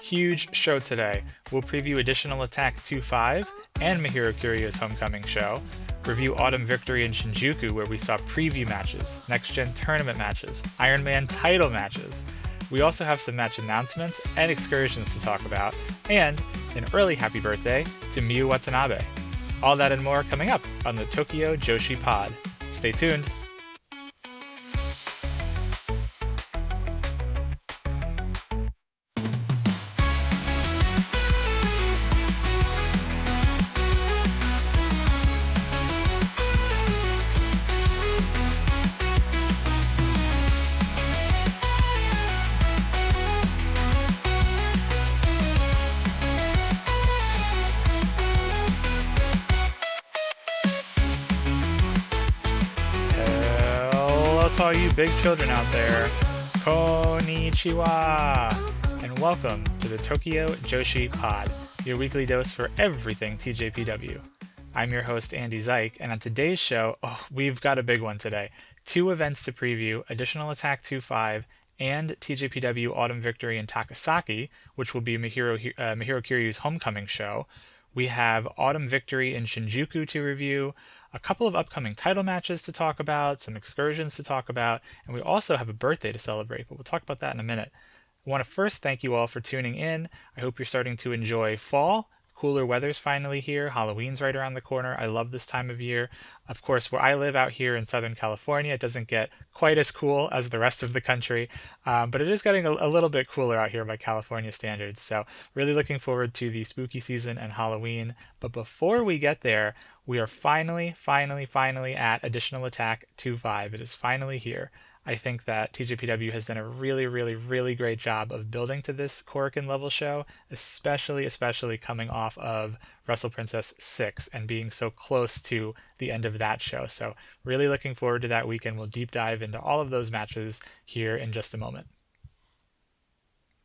Huge show today. We'll preview Additional Attack 2.5 and Mahiro Kiryu's homecoming show, review Autumn Victory in Shinjuku where we saw preview matches, next-gen tournament matches, Ironman title matches. We also have some match announcements and excursions to talk about, and an early happy birthday to Miu Watanabe. All that and more coming up on the Tokyo Joshi Pod. Stay tuned. To all you big children out there, konnichiwa, and welcome to the Tokyo Joshi Pod, your weekly dose for everything TJPW. I'm your host, Andy Zeich, and on today's show, we've got a big one today. 2 events to preview, Additional Attack 2.5 and TJPW Autumn Victory in Takasaki, which will be Mahiro Kiryu's homecoming show. We have Autumn Victory in Shinjuku to review, a couple of upcoming title matches to talk about, some excursions to talk about, and we also have a birthday to celebrate, but we'll talk about that in a minute. I want to first thank you all for tuning in. I hope you're starting to enjoy fall. Cooler weather's finally here. Halloween's right around the corner. I love this time of year. Of course, where I live out here in Southern California, it doesn't get quite as cool as the rest of the country, but it is getting a little bit cooler out here by California standards. So really looking forward to the spooky season and Halloween. But before we get there, we are finally at Additional Attack 2.5. It is finally here. I think that TJPW has done a really great job of building to this Korakuen level show, especially coming off of Wrestle Princess 6 and being so close to the end of that show. So really looking forward to that weekend. We'll deep dive into all of those matches here in just a moment.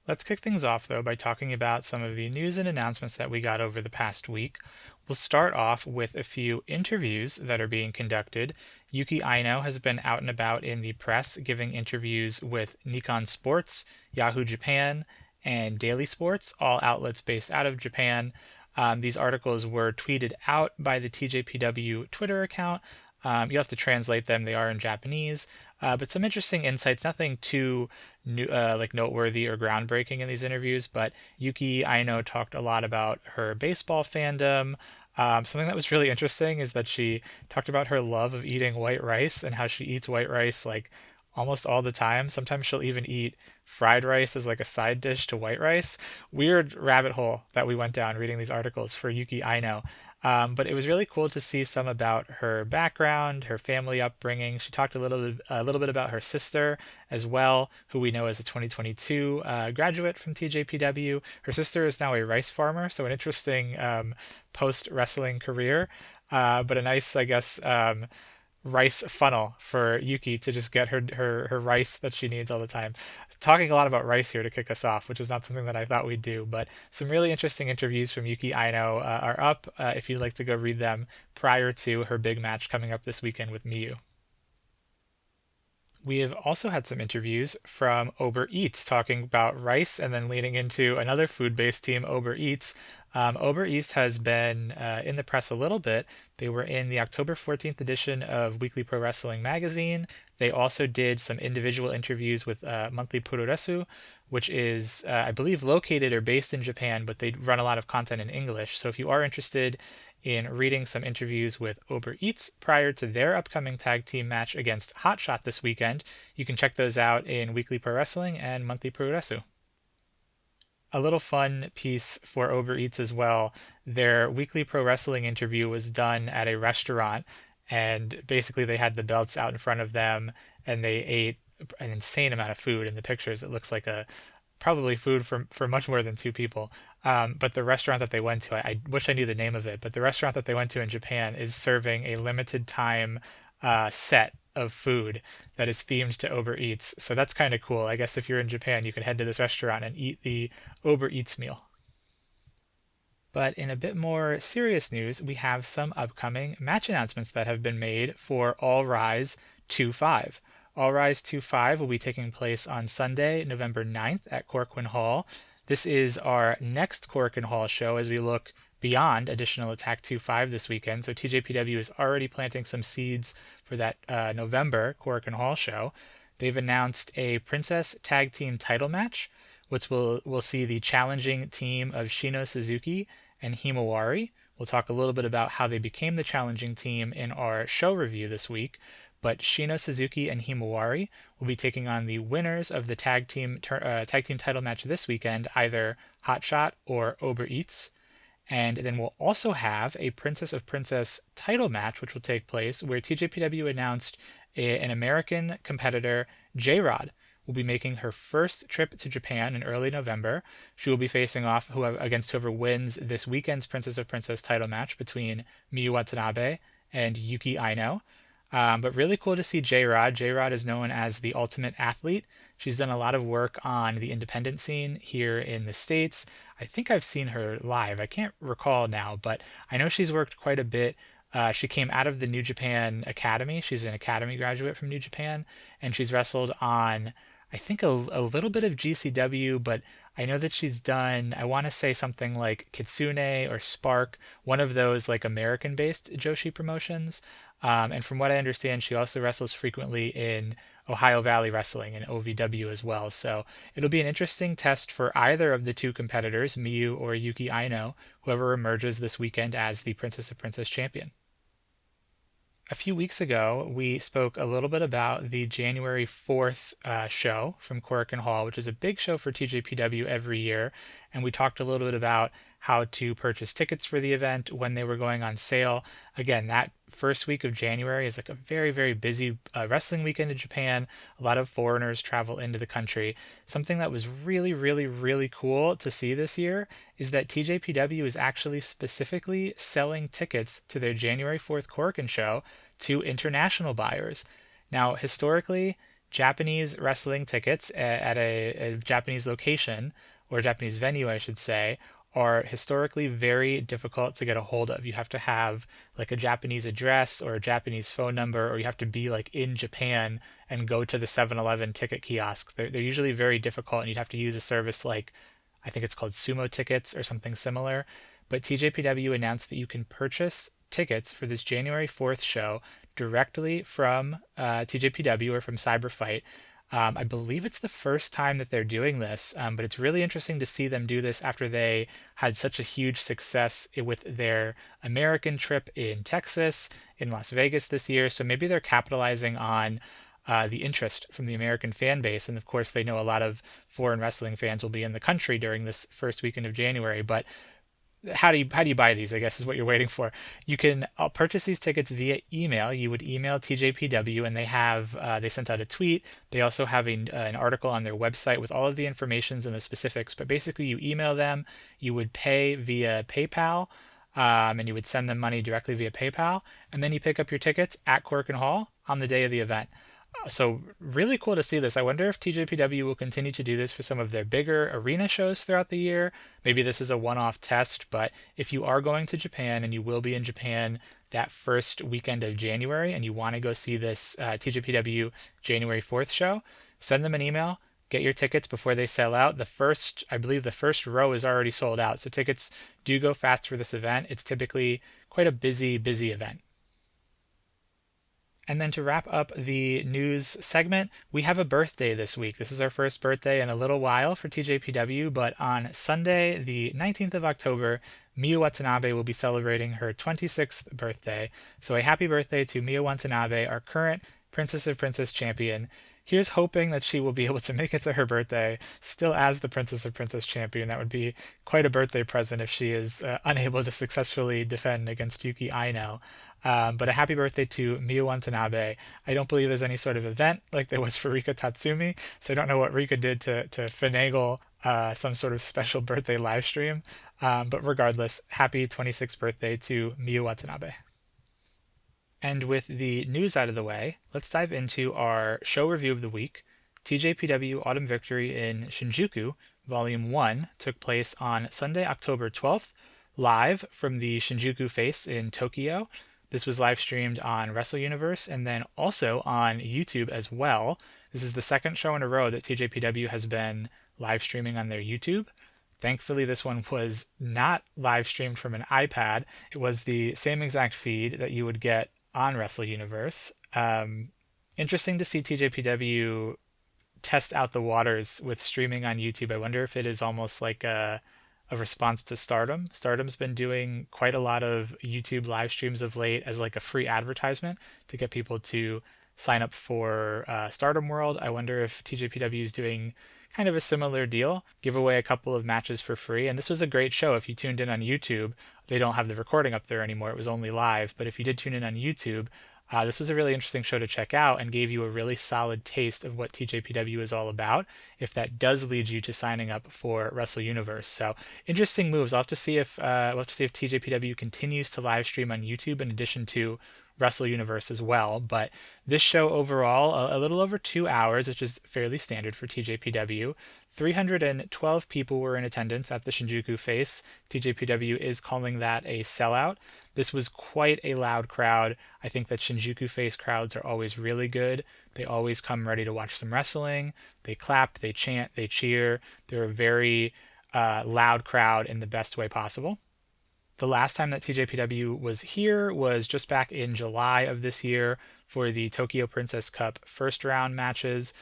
Let's kick things off, though, by talking about some of the news and announcements that we got over the past week. We'll start off with a few interviews that are being conducted. Yuki Aino has been out and about in the press giving interviews with Nikon Sports, Yahoo Japan, and Daily Sports, all outlets based out of Japan. These articles were tweeted out by the TJPW Twitter account. You have to translate them. They are in Japanese. But some interesting insights, nothing too noteworthy or groundbreaking in these interviews, but Yuki Aino talked a lot about her baseball fandom. Something that was really interesting is that she talked about her love of eating white rice and how she eats white rice like almost all the time. Sometimes she'll even eat fried rice as like a side dish to white rice. Weird rabbit hole that we went down reading these articles for Yuki Aino. But it was really cool to see some about her background, her family upbringing. She talked a little bit about her sister as well, who we know as a 2022 graduate from TJPW. Her sister is now a rice farmer, so an interesting post-wrestling career, but a nice, I guess, rice funnel for Yuki to just get her rice that she needs all the time. Talking a lot about rice here to kick us off, which is not something that I thought we'd do, but some really interesting interviews from Yuki Aino are up if you'd like to go read them prior to her big match coming up this weekend with Miu. We have also had some interviews from Uber Eats talking about rice and then leading into another food-based team, Uber Eats. Uber Eats has been in the press a little bit. They were in the October 14th edition of Weekly Pro Wrestling magazine. They also did some individual interviews with Monthly Puroresu, which is, I believe, located or based in Japan, but they run a lot of content in English. So if you are interested in reading some interviews with Uber Eats prior to their upcoming tag team match against Hotshot this weekend, you can check those out in Weekly Pro Wrestling and Monthly Puroresu. A little fun piece for Uber Eats as well. Their Weekly Pro Wrestling interview was done at a restaurant, and basically they had the belts out in front of them, and they ate an insane amount of food. In the pictures, it looks like probably food for much more than 2 people. But the restaurant that they went to, I wish I knew the name of it, but the restaurant that they went to in Japan is serving a limited time set of food that is themed to Uber Eats. So that's kind of cool. I guess if you're in Japan, you can head to this restaurant and eat the Uber Eats meal. But in a bit more serious news, we have some upcoming match announcements that have been made for All Rise 2.5. All Rise 2.5 will be taking place on Sunday, November 9th at Korakuen Hall. This is our next Korakuen Hall show as we look beyond additional Attack 2-5 this weekend. So TJPW is already planting some seeds for that November Korakuen Hall show. They've announced a Princess Tag Team title match, which will see the challenging team of Shino Suzuki and Himawari. We'll talk a little bit about how they became the challenging team in our show review this week. But Shino Suzuki and Himawari will be taking on the winners of the tag team title match this weekend, either Hotshot or Uber Eats. And then we'll also have a Princess of Princess title match, which will take place where TJPW announced an American competitor, J-Rod, will be making her first trip to Japan in early November. She will be facing off against whoever wins this weekend's Princess of Princess title match between Miu Watanabe and Yuki Aino. But really cool to see J-Rod. J-Rod is known as the ultimate athlete. She's done a lot of work on the independent scene here in the States. I think I've seen her live. I can't recall now, but I know she's worked quite a bit. She came out of the New Japan Academy. She's an academy graduate from New Japan, and she's wrestled on, I think, a little bit of GCW, but I know that she's done, I want to say something like Kitsune or Spark, one of those like American-based Joshi promotions. And from what I understand, she also wrestles frequently in Ohio Valley Wrestling and OVW as well. So it'll be an interesting test for either of the two competitors, Miyu or Yuki Aino, whoever emerges this weekend as the Princess of Princess champion. A few weeks ago, we spoke a little bit about the January 4th show from Korakuen Hall, which is a big show for TJPW every year. And we talked a little bit about how to purchase tickets for the event, when they were going on sale. Again, that first week of January is like a very, very busy wrestling weekend in Japan. A lot of foreigners travel into the country. Something that was really, really, really cool to see this year is that TJPW is actually specifically selling tickets to their January 4th Korakuen show to international buyers. Now, historically, Japanese wrestling tickets at a Japanese location, or a Japanese venue, I should say, are historically very difficult to get a hold of. You have to have like a Japanese address or a Japanese phone number, or you have to be like in Japan and go to the 7-Eleven ticket kiosks. They're usually very difficult, and you'd have to use a service like, I think it's called Sumo Tickets or something similar. But TJPW announced that you can purchase tickets for this January 4th show directly from TJPW or from Cyberfight. I believe it's the first time that they're doing this, but it's really interesting to see them do this after they had such a huge success with their American trip in Texas, in Las Vegas this year. So maybe they're capitalizing on the interest from the American fan base. And of course, they know a lot of foreign wrestling fans will be in the country during this first weekend of January. But how do you buy these, I guess, is what you're waiting for. You can purchase these tickets via email. You would email TJPW, and they sent out a tweet. They also have an article on their website with all of the informations and the specifics. But basically, you email them, you would pay via PayPal, and you would send them money directly via PayPal, and then you pick up your tickets at Korakuen Hall on the day of the event. So really cool to see this. I wonder if TJPW will continue to do this for some of their bigger arena shows throughout the year. Maybe this is a one-off test, but if you are going to Japan, and you will be in Japan that first weekend of January, and you want to go see this TJPW January 4th show, send them an email, get your tickets before they sell out. I believe the first row is already sold out. So tickets do go fast for this event. It's typically quite a busy, busy event. And then to wrap up the news segment, we have a birthday this week. This is our first birthday in a little while for TJPW, but on Sunday, the 19th of October, Miu Watanabe will be celebrating her 26th birthday. So a happy birthday to Miu Watanabe, our current Princess of Princess champion. Here's hoping that she will be able to make it to her birthday still as the Princess of Princess champion. That would be quite a birthday present if she is unable to successfully defend against Yuki Aino. But a happy birthday to Miu Watanabe. I don't believe there's any sort of event like there was for Rika Tatsumi, so I don't know what Rika did to finagle some sort of special birthday live stream. But regardless, happy 26th birthday to Miu Watanabe. And with the news out of the way, let's dive into our show review of the week. TJPW Autumn Victory in Shinjuku, Volume 1, took place on Sunday, October 12th, live from the Shinjuku Face in Tokyo. This was live streamed on Wrestle Universe and then also on YouTube as well. This is the second show in a row that TJPW has been live streaming on their YouTube. Thankfully, this one was not live streamed from an iPad. It was the same exact feed that you would get on Wrestle Universe. Interesting to see TJPW test out the waters with streaming on YouTube. I wonder if it is almost like a response to Stardom. Stardom's been doing quite a lot of YouTube live streams of late as like a free advertisement to get people to sign up for Stardom World. I wonder if TJPW is doing kind of a similar deal, give away a couple of matches for free. And this was a great show. If you tuned in on YouTube, they don't have the recording up there anymore. It was only live. But if you did tune in on YouTube, this was a really interesting show to check out and gave you a really solid taste of what TJPW is all about, if that does lead you to signing up for Wrestle Universe. So interesting moves. We'll have to see if TJPW continues to live stream on YouTube in addition to Wrestle Universe as well. But this show overall, a little over 2 hours, which is fairly standard for TJPW. 312 people were in attendance at the Shinjuku face. TJPW is calling that a sellout. This was quite a loud crowd. I think that Shinjuku face crowds are always really good. They always come ready to watch some wrestling. They clap, they chant, they cheer. They're a very loud crowd in the best way possible. The last time that TJPW was here was just back in July of this year for the Tokyo Princess Cup first round matches.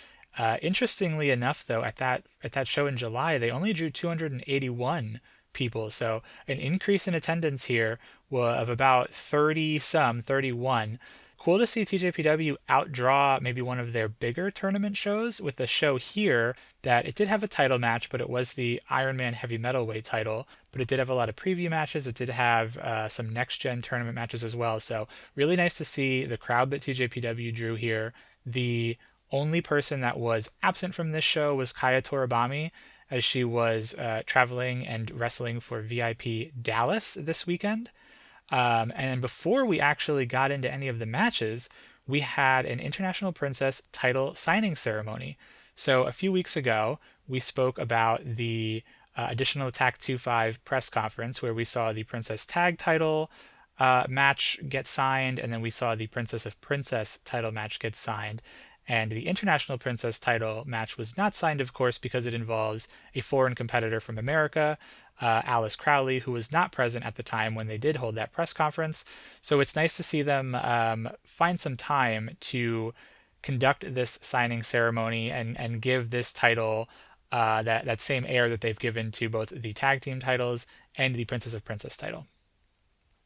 Interestingly enough, though, at that show in July, they only drew 281 people, so an increase in attendance here of about 31. Cool to see TJPW outdraw maybe one of their bigger tournament shows with a show here that it did have a title match, but it was the Ironman Heavymetalweight title. But it did have a lot of preview matches. It did have some next-gen tournament matches as well. So really nice to see the crowd that TJPW drew here. The only person that was absent from this show was Kaya Toribami, as she was traveling and wrestling for VIP Dallas this weekend. And before we actually got into any of the matches, we had an International Princess title signing ceremony. So a few weeks ago, we spoke about the Additional Attack 2-5 press conference where we saw the Princess Tag title match get signed, and then we saw the Princess of Princess title match get signed. And the International Princess title match was not signed, of course, because it involves a foreign competitor from America, Alice Crowley, who was not present at the time when they did hold that press conference. So it's nice to see them find some time to conduct this signing ceremony and give this title that same air that they've given to both the tag team titles and the Princess of Princess title.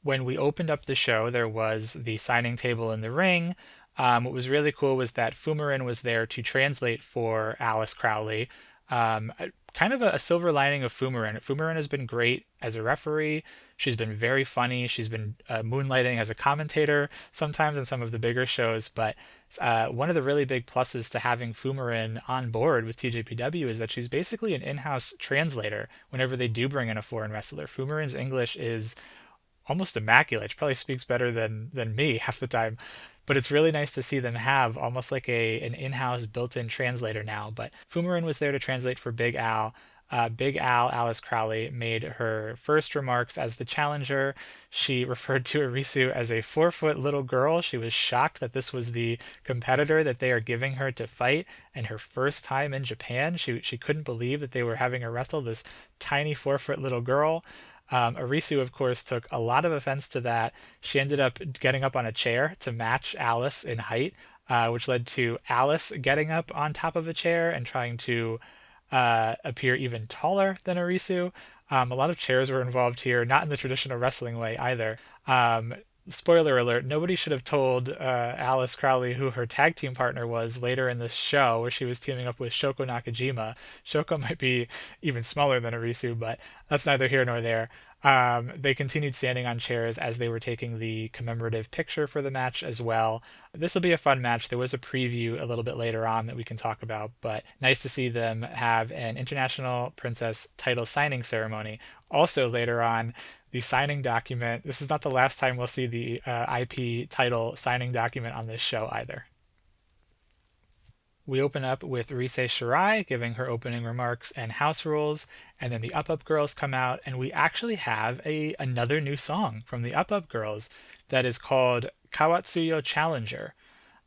When we opened up the show, there was the signing table in the ring. What was really cool was that Fumarin was there to translate for Alice Crowley. Kind of a silver lining of Fumarin. Fumarin has been great as a referee. She's been very funny. She's been moonlighting as a commentator sometimes in some of the bigger shows. But one of the really big pluses to having Fumarin on board with TJPW is that she's basically an in-house translator whenever they do bring in a foreign wrestler. Fumarin's English is almost immaculate. She probably speaks better than me half the time. But it's really nice to see them have almost like an in-house built-in translator now. But Fumarin was there to translate for Big Al. Big Al, Alice Crowley, made her first remarks as the challenger. She referred to Arisu as a 4-foot little girl. She was shocked that this was the competitor that they are giving her to fight. And her first time in Japan, she couldn't believe that they were having her wrestle this tiny 4-foot little girl. Arisu, of course, took a lot of offense to that. She ended up getting up on a chair to match Alice in height, which led to Alice getting up on top of a chair and trying to appear even taller than Arisu. A lot of chairs were involved here, not in the traditional wrestling way either. Spoiler alert, nobody should have told Alice Crowley who her tag team partner was later in this show where she was teaming up with Shoko Nakajima. Shoko might be even smaller than Arisu, but that's neither here nor there. They continued standing on chairs as they were taking the commemorative picture for the match as well. This will be a fun match. There was a preview a little bit later on that we can talk about, but nice to see them have an International Princess title signing ceremony. Also later on, the signing document. This is not the last time we'll see the IP title signing document on this show either. We open up with Rise Shirai giving her opening remarks and house rules, and then the Up Up Girls come out, and we actually have another new song from the Up Up Girls that is called Kawatsuyo Challenger.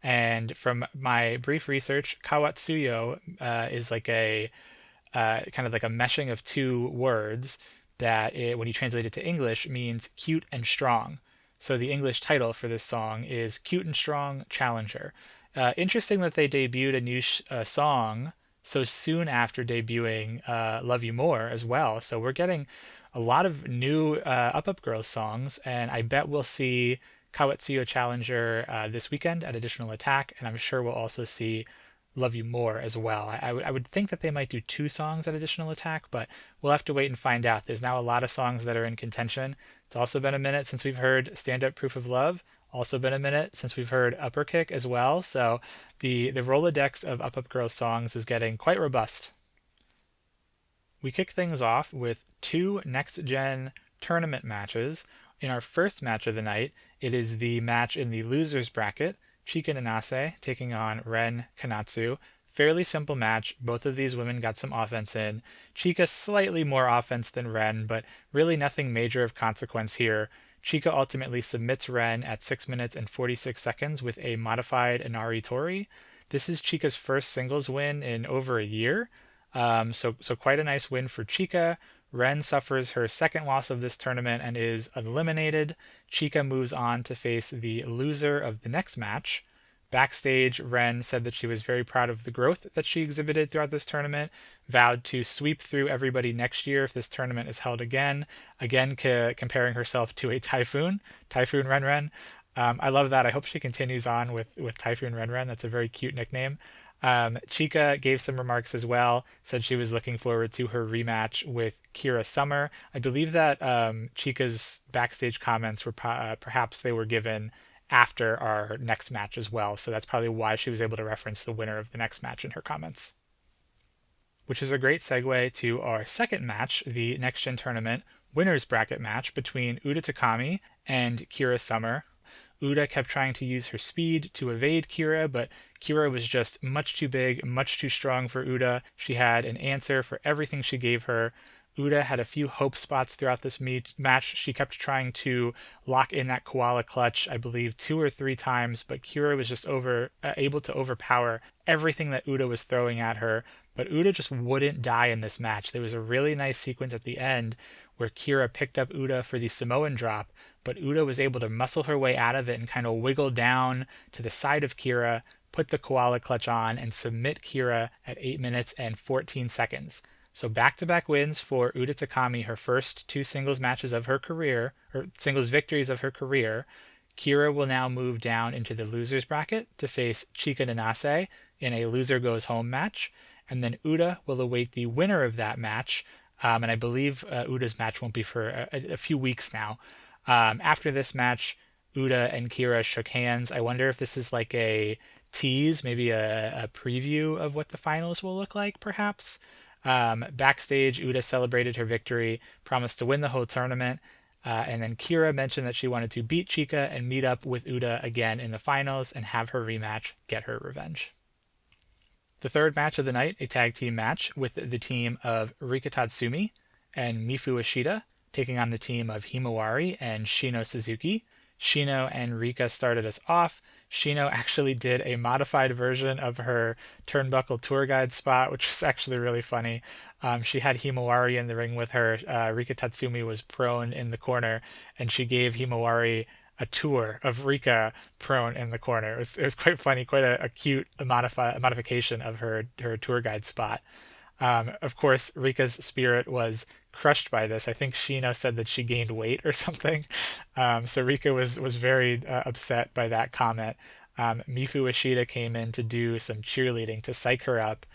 And from my brief research, Kawatsuyo is like a kind of like a meshing of two words that when you translate it to English means cute and strong. So the English title for this song is Cute and Strong Challenger. Interesting that they debuted a new song so soon after debuting Love You More as well. So we're getting a lot of new Up Girls songs, and I bet we'll see Kawatsuyo Challenger this weekend at Additional Attack, and I'm sure we'll also see Love You More as well. I would think that they might do two songs at Additional Attack, but we'll have to wait and find out. There's now a lot of songs that are in contention. It's also been a minute since we've heard Stand Up Proof of Love. Also been a minute since we've heard Upper Kick as well. So the Rolodex of Up Girls songs is getting quite robust. We kick things off with two next-gen tournament matches. In our first match of the night, it is the match in the losers bracket, Chika Nanase taking on Ren Kanatsu. Fairly simple match. Both of these women got some offense in. Chika slightly more offense than Ren, but really nothing major of consequence here. Chika ultimately submits Ren at 6 minutes and 46 seconds with a modified Inari Tori. This is Chika's first singles win in over a year. So quite a nice win for Chika. Ren suffers her second loss of this tournament and is eliminated. Chika moves on to face the loser of the next match. Backstage, Ren said that she was very proud of the growth that she exhibited throughout this tournament, vowed to sweep through everybody next year if this tournament is held again, comparing herself to a Typhoon Ren Ren. I love that. I hope she continues on with Typhoon Ren Ren. That's a very cute nickname. Chika gave some remarks as well, said she was looking forward to her rematch with Kira Summer. I believe that Chika's backstage comments were perhaps they were given after our next match as well, so that's probably why she was able to reference the winner of the next match in her comments. Which is a great segue to our second match, the Next Gen Tournament winners bracket match between Uda Takami and Kira Summer. Uda kept trying to use her speed to evade Kira, but Kira was just much too big, much too strong for Uda. She had an answer for everything she gave her. Uda had a few hope spots throughout this match. She kept trying to lock in that koala clutch, I believe, 2 or 3 times, but Kira was just able to overpower everything that Uda was throwing at her. But Uda just wouldn't die in this match. There was a really nice sequence at the end where Kira picked up Uda for the Samoan drop, but Uda was able to muscle her way out of it and kind of wiggle down to the side of Kira, put the koala clutch on, and submit Kira at 8 minutes and 14 seconds. So back-to-back wins for Uda Takami, her first 2 singles matches of her career, or singles victories of her career. Kira will now move down into the losers bracket to face Chika Nanase in a loser goes home match, and then Uda will await the winner of that match, and I believe Uda's match won't be for a few weeks now. After this match, Uda and Kira shook hands. I wonder if this is like a tease, maybe a preview of what the finals will look like, perhaps. Backstage, Uda celebrated her victory, promised to win the whole tournament, and then Kira mentioned that she wanted to beat Chika and meet up with Uda again in the finals and have her rematch, get her revenge. The third match of the night, a tag team match with the team of Rika Tatsumi and Mifu Ishida, taking on the team of Himawari and Shino Suzuki. Shino and Rika started us off. Shino actually did a modified version of her turnbuckle tour guide spot, which was actually really funny. She had Himawari in the ring with her. Rika Tatsumi was prone in the corner, and she gave Himawari a tour of Rika prone in the corner. It was quite funny, quite a cute modification of her tour guide spot. Of course, Rika's spirit was crushed by this. I think Shino said that she gained weight or something. So Rika was very upset by that comment. Mifu Ishida came in to do some cheerleading to psych her up.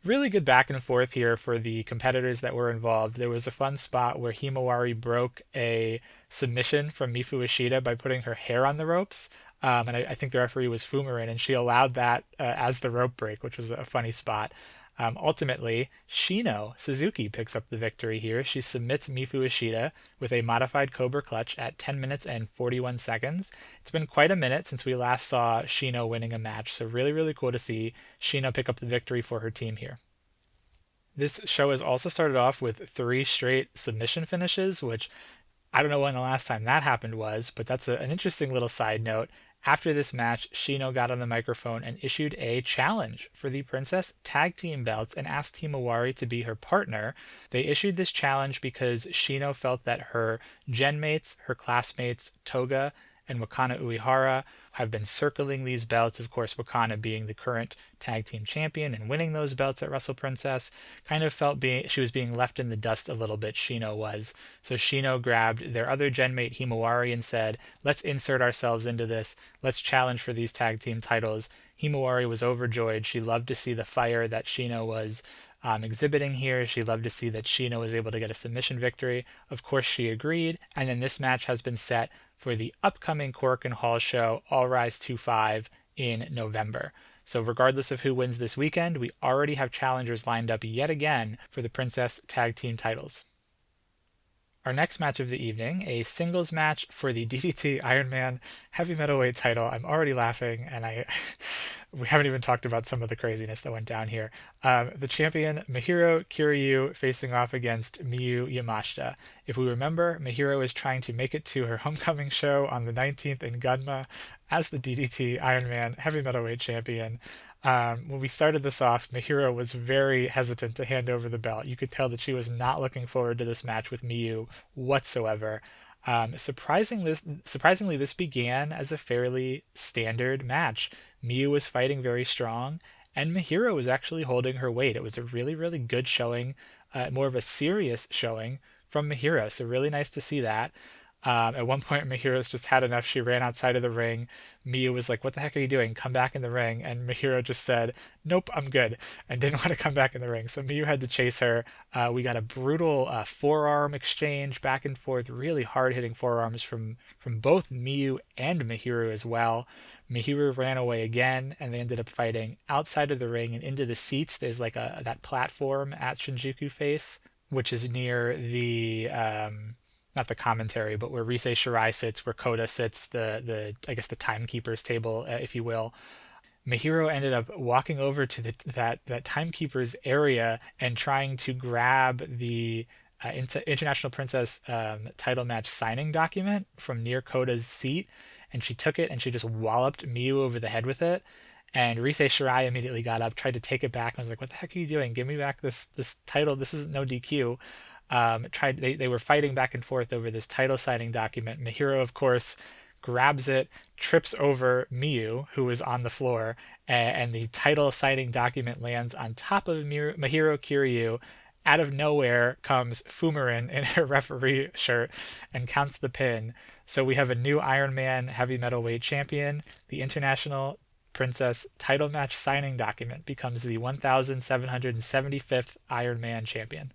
Really good back and forth here for the competitors that were involved. There was a fun spot where Himawari broke a submission from Mifu Ishida by putting her hair on the ropes. And I think the referee was Fumarin, and she allowed that as the rope break, which was a funny spot. Ultimately, Shino Suzuki picks up the victory here. She submits Mifu Ishida with a modified Cobra Clutch at 10 minutes and 41 seconds. It's been quite a minute since we last saw Shino winning a match, so really, really cool to see Shino pick up the victory for her team here. This show has also started off with 3 straight submission finishes, which I don't know when the last time that happened was, but that's an interesting little side note. After this match, Shino got on the microphone and issued a challenge for the Princess Tag Team belts and asked Himawari to be her partner. They issued this challenge because Shino felt that her genmates, her classmates, Toga and Wakana Uehara, have been circling these belts. Of course, Wakana being the current tag team champion and winning those belts at Wrestle Princess, kind of felt she was being left in the dust a little bit, Shino was. So Shino grabbed their other genmate Himawari and said, let's insert ourselves into this. Let's challenge for these tag team titles. Himawari was overjoyed. She loved to see the fire that Shino was exhibiting here. She loved to see that Shino was able to get a submission victory. Of course, she agreed. And then this match has been set for the upcoming Korakuen Hall show, All Rise 2-5, in November. So regardless of who wins this weekend, we already have challengers lined up yet again for the Princess Tag Team titles. Our next match of the evening, a singles match for the DDT Ironman Heavymetalweight title. I'm already laughing, and we haven't even talked about some of the craziness that went down here. The champion, Mahiro Kiryu, facing off against Miu Yamashita. If we remember, Mahiro is trying to make it to her homecoming show on the 19th in Gunma as the DDT Ironman Heavymetalweight champion. When we started this off, Mahiro was very hesitant to hand over the belt. You could tell that she was not looking forward to this match with Miu whatsoever. Surprisingly, this began as a fairly standard match. Miu was fighting very strong, and Mahiro was actually holding her weight. It was a really, really good showing, more of a serious showing from Mahiro. So really nice to see that. At one point, Mahiro's just had enough. She ran outside of the ring. Miu was like, what the heck are you doing? Come back in the ring. And Mahiro just said, nope, I'm good, and didn't want to come back in the ring. So Miu had to chase her. We got a brutal forearm exchange back and forth, really hard-hitting forearms from both Miu and Mahiro as well. Mahiro ran away again, and they ended up fighting outside of the ring and into the seats. There's like that platform at Shinjuku Face, which is near the not the commentary, but where Rise Shirai sits, where Kota sits, the I guess the timekeeper's table, if you will. Mahiro ended up walking over to that timekeeper's area and trying to grab the International Princess title match signing document from near Kota's seat, and she took it and she just walloped Miu over the head with it. And Rise Shirai immediately got up, tried to take it back, and was like, "What the heck are you doing? Give me back this title. This is no DQ." They were fighting back and forth over this title signing document. Mahiro, of course, grabs it, trips over Miu, who was on the floor, and the title signing document lands on top of Mahiro Kiryu. Out of nowhere comes Fumirin in her referee shirt and counts the pin. So we have a new Ironman Heavymetalweight champion. The International Princess title match signing document becomes the 1775th Ironman champion.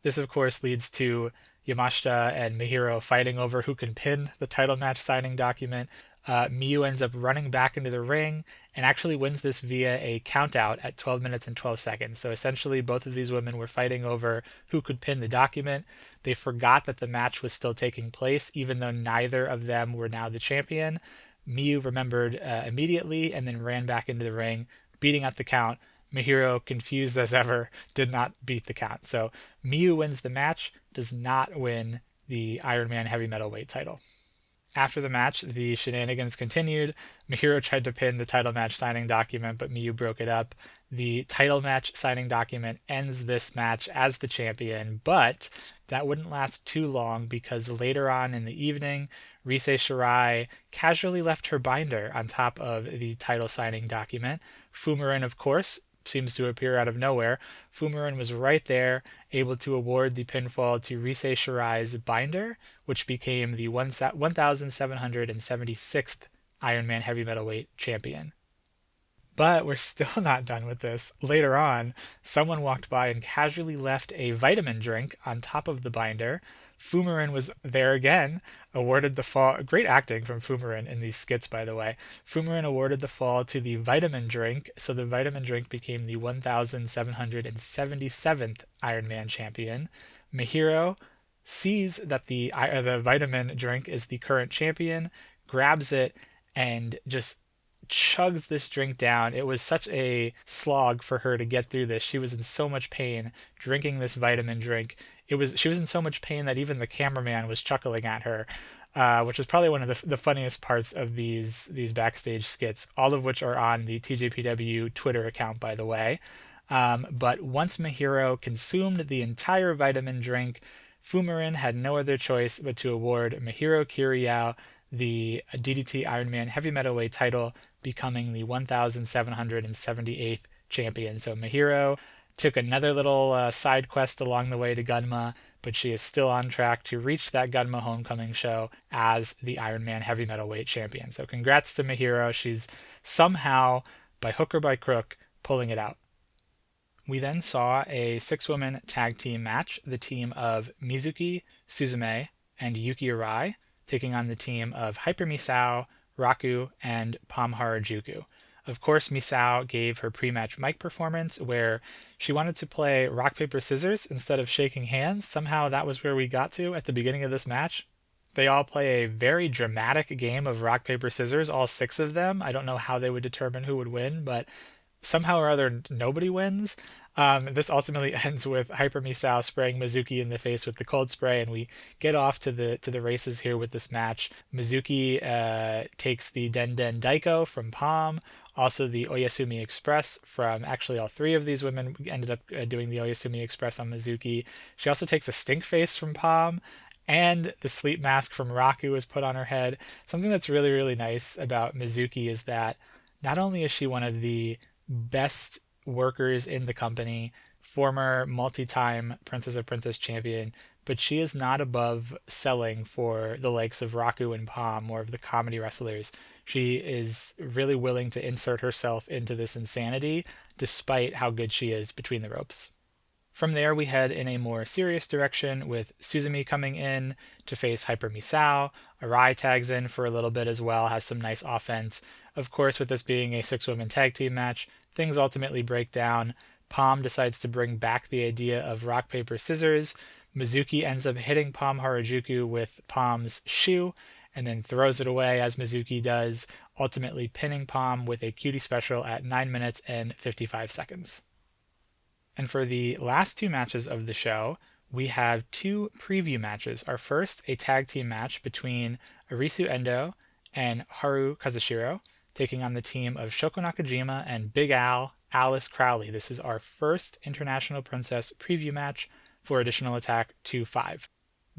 This, of course, leads to Yamashita and Mahiro fighting over who can pin the title match signing document. Miu ends up running back into the ring and actually wins this via a countout at 12 minutes and 12 seconds. So essentially, both of these women were fighting over who could pin the document. They forgot that the match was still taking place, even though neither of them were now the champion. Miu remembered immediately and then ran back into the ring, beating out the count. Mahiro, confused as ever, did not beat the count. So Miu wins the match, does not win the Ironman Heavymetalweight title. After the match, the shenanigans continued. Mahiro tried to pin the title match signing document, but Miu broke it up. The title match signing document ends this match as the champion, but that wouldn't last too long because later on in the evening, Rise Shirai casually left her binder on top of the title signing document. Fumirin, of course, seems to appear out of nowhere. Fumirin was right there, able to award the pinfall to Rise Shirai's binder, which became the 1776th Ironman Heavymetalweight champion. But we're still not done with this. Later on, someone walked by and casually left a vitamin drink on top of the binder. Fumirin was there again, awarded the fall. Great acting from Fumirin in these skits, by the way. Fumirin awarded the fall to the vitamin drink, so the vitamin drink became the 1777th Ironman champion. Mahiro sees that the vitamin drink is the current champion, grabs it, and just chugs this drink down. It was such a slog for her to get through this. She was in so much pain drinking this vitamin drink. She was in so much pain that even the cameraman was chuckling at her. which is probably one of the funniest parts of these backstage skits, all of which are on the TJPW Twitter account, by the way. But once Mahiro consumed the entire vitamin drink, Fumirin had no other choice but to award Mahiro Kiryu the DDT Ironman Heavymetalweight title, becoming the 1,778th champion. So Mahiro took another little side quest along the way to Gunma, but she is still on track to reach that Gunma homecoming show as the Ironman Heavymetalweight champion. So congrats to Mahiro. She's somehow, by hook or by crook, pulling it out. We then saw a 6-woman tag team match, the team of Mizuki, Suzume, and Yuki Arai, taking on the team of Hyper Misao, Raku, and Pam Harajuku. Of course, Misao gave her pre-match mic performance where she wanted to play rock, paper, scissors instead of shaking hands. Somehow that was where we got to at the beginning of this match. They all play a very dramatic game of rock, paper, scissors, all 6 of them. I don't know how they would determine who would win, but somehow or other nobody wins. This ultimately ends with Hyper Misao spraying Mizuki in the face with the cold spray, and we get off to the races here with this match. Mizuki takes the Den Den Daiko from Palm, also the Oyasumi Express from, actually all 3 of these women ended up doing the Oyasumi Express on Mizuki. She also takes a stink face from Palm, and the sleep mask from Raku is put on her head. Something that's really, really nice about Mizuki is that not only is she one of the best workers in the company, former multi-time Princess of Princess champion, but she is not above selling for the likes of Raku and Palm, more of the comedy wrestlers. She is really willing to insert herself into this insanity, despite how good she is between the ropes. From there, we head in a more serious direction with Suzumi coming in to face Hyper Misao. Arai tags in for a little bit as well, has some nice offense. Of course, with this being a 6-woman tag team match, things ultimately break down. Palm decides to bring back the idea of rock, paper, scissors. Mizuki ends up hitting Palm Harajuku with Palm's shoe and then throws it away as Mizuki does, ultimately pinning Palm with a cutie special at 9 minutes and 55 seconds. And for the last 2 matches of the show, we have 2 preview matches. Our first, a tag team match between Arisu Endo and Haru Kazushiro, taking on the team of Shoko Nakajima and Big Al, Alice Crowley. This is our first International Princess preview match for Additional Attack 2-5.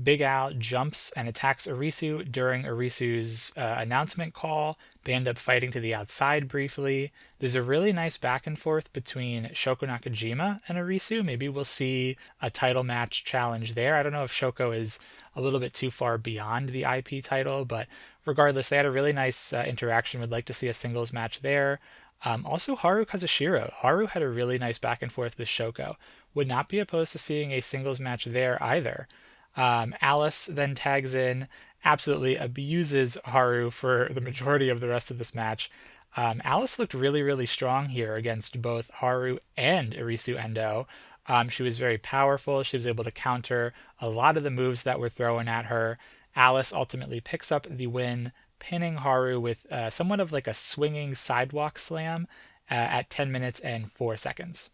Big Al jumps and attacks Arisu during Arisu's announcement call. They end up fighting to the outside briefly. There's a really nice back and forth between Shoko Nakajima and Arisu. Maybe we'll see a title match challenge there. I don't know if Shoko is a little bit too far beyond the IP title, but regardless, they had a really nice interaction. Would like to see a singles match there. Also, Haru Kazushiro. Haru had a really nice back and forth with Shoko. Would not be opposed to seeing a singles match there either. Alice then tags in, absolutely abuses Haru for the majority of the rest of this match. Alice looked really, really strong here against both Haru and Arisu Endo. She was very powerful. She was able to counter a lot of the moves that were thrown at her. Alice ultimately picks up the win, pinning Haru with somewhat of like a swinging sidewalk slam at 10 minutes and 4 seconds.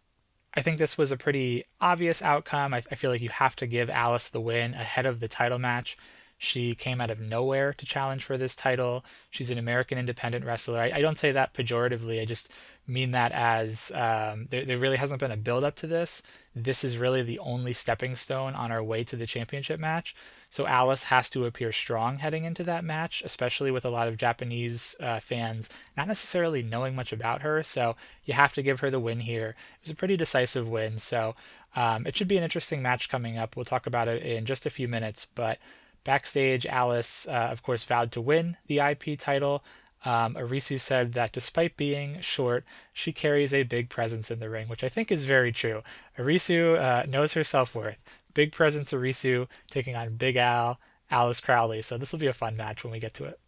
I think this was a pretty obvious outcome. I feel like you have to give Alice the win ahead of the title match. She came out of nowhere to challenge for this title. She's an American independent wrestler. I don't say that pejoratively. I just mean that as there really hasn't been a build-up to this. This is really the only stepping stone on our way to the championship match. So Alice has to appear strong heading into that match, especially with a lot of Japanese fans not necessarily knowing much about her. So you have to give her the win here. It was a pretty decisive win. So it should be an interesting match coming up. We'll talk about it in just a few minutes. But backstage, Alice, of course, vowed to win the IP title. Arisu said that despite being short, she carries a big presence in the ring, which I think is very true. Arisu knows her self-worth. Big presence Arisu taking on Big Al, Alice Crowley. So this will be a fun match when we get to it.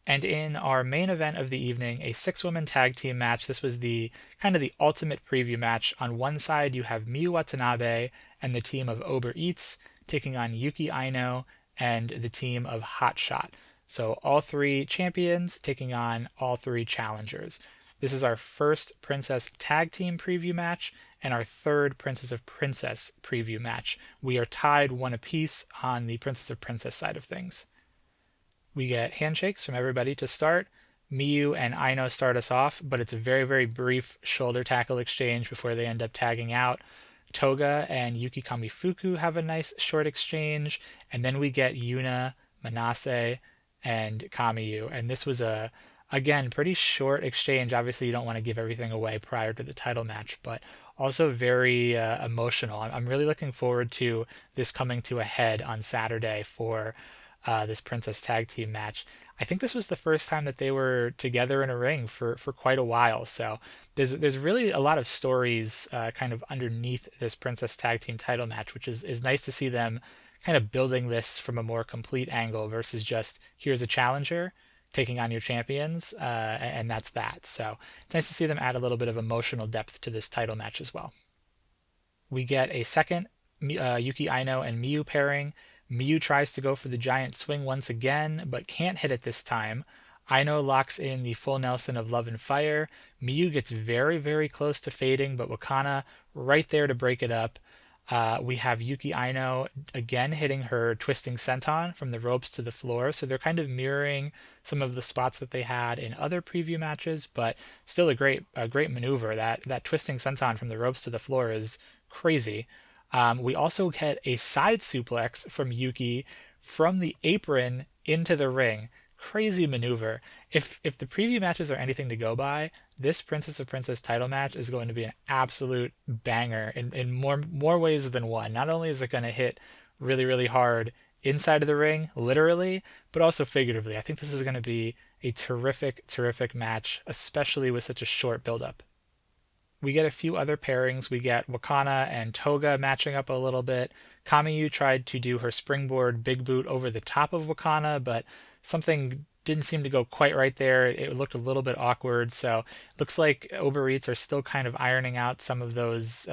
And in our main event of the evening, a 6-woman tag team match. This was the kind of the ultimate preview match. On one side, you have Miu Watanabe and the team of Uber Eats taking on Yuki Aino and the team of Hot Shot. So all 3 champions taking on all 3 challengers. This is our first Princess Tag Team preview match and our third Princess of Princess preview match. We are tied 1 apiece on the Princess of Princess side of things. We get handshakes from everybody to start. Miu and Aino start us off, but it's a very, very brief shoulder tackle exchange before they end up tagging out. Toga and Yuki Kamifuku have a nice short exchange, and then we get Yuna, Manase, and Kamiyu. And this was again, pretty short exchange. Obviously, you don't want to give everything away prior to the title match, but also very emotional. I'm really looking forward to this coming to a head on Saturday for this Princess Tag Team match. I think this was the first time that they were together in a ring for quite a while. So there's really a lot of stories kind of underneath this Princess Tag Team title match, which is nice to see them kind of building this from a more complete angle versus just here's a challenger taking on your champions, and that's that. So it's nice to see them add a little bit of emotional depth to this title match as well. We get a second Yuki Aino and Miu pairing. Miu tries to go for the giant swing once again, but can't hit it this time. Aino locks in the full Nelson of Love and Fire. Miu gets very, very close to fading, but Wakana right there to break it up. We have Yuki Aino again hitting her twisting senton from the ropes to the floor. So they're kind of mirroring some of the spots that they had in other preview matches, but still a great maneuver. That twisting senton from the ropes to the floor is crazy. We also get a side suplex from Yuki from the apron into the ring. Crazy maneuver. If the preview matches are anything to go by, this Princess of Princess title match is going to be an absolute banger in more ways than one. Not only is it going to hit really, really hard inside of the ring, literally, but also figuratively. I think this is going to be a terrific, terrific match, especially with such a short build-up. We get a few other pairings. We get Wakana and Toga matching up a little bit. Kamiyu tried to do her springboard big boot over the top of Wakana, but something didn't seem to go quite right there. It looked a little bit awkward. So it looks like Uber Eats are still kind of ironing out some of those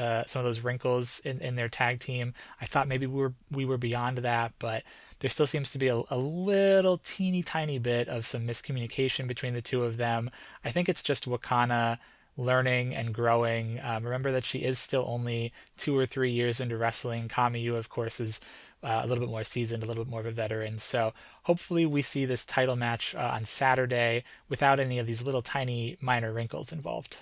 wrinkles in their tag team. I thought maybe we were beyond that, but there still seems to be a little teeny tiny bit of some miscommunication between the two of them. I think it's just Wakana learning and growing. Remember that she is still only 2 or 3 years into wrestling. Kamiyu, of course, is a little bit more seasoned, a little bit more of a veteran. So hopefully we see this title match on Saturday without any of these little tiny minor wrinkles involved.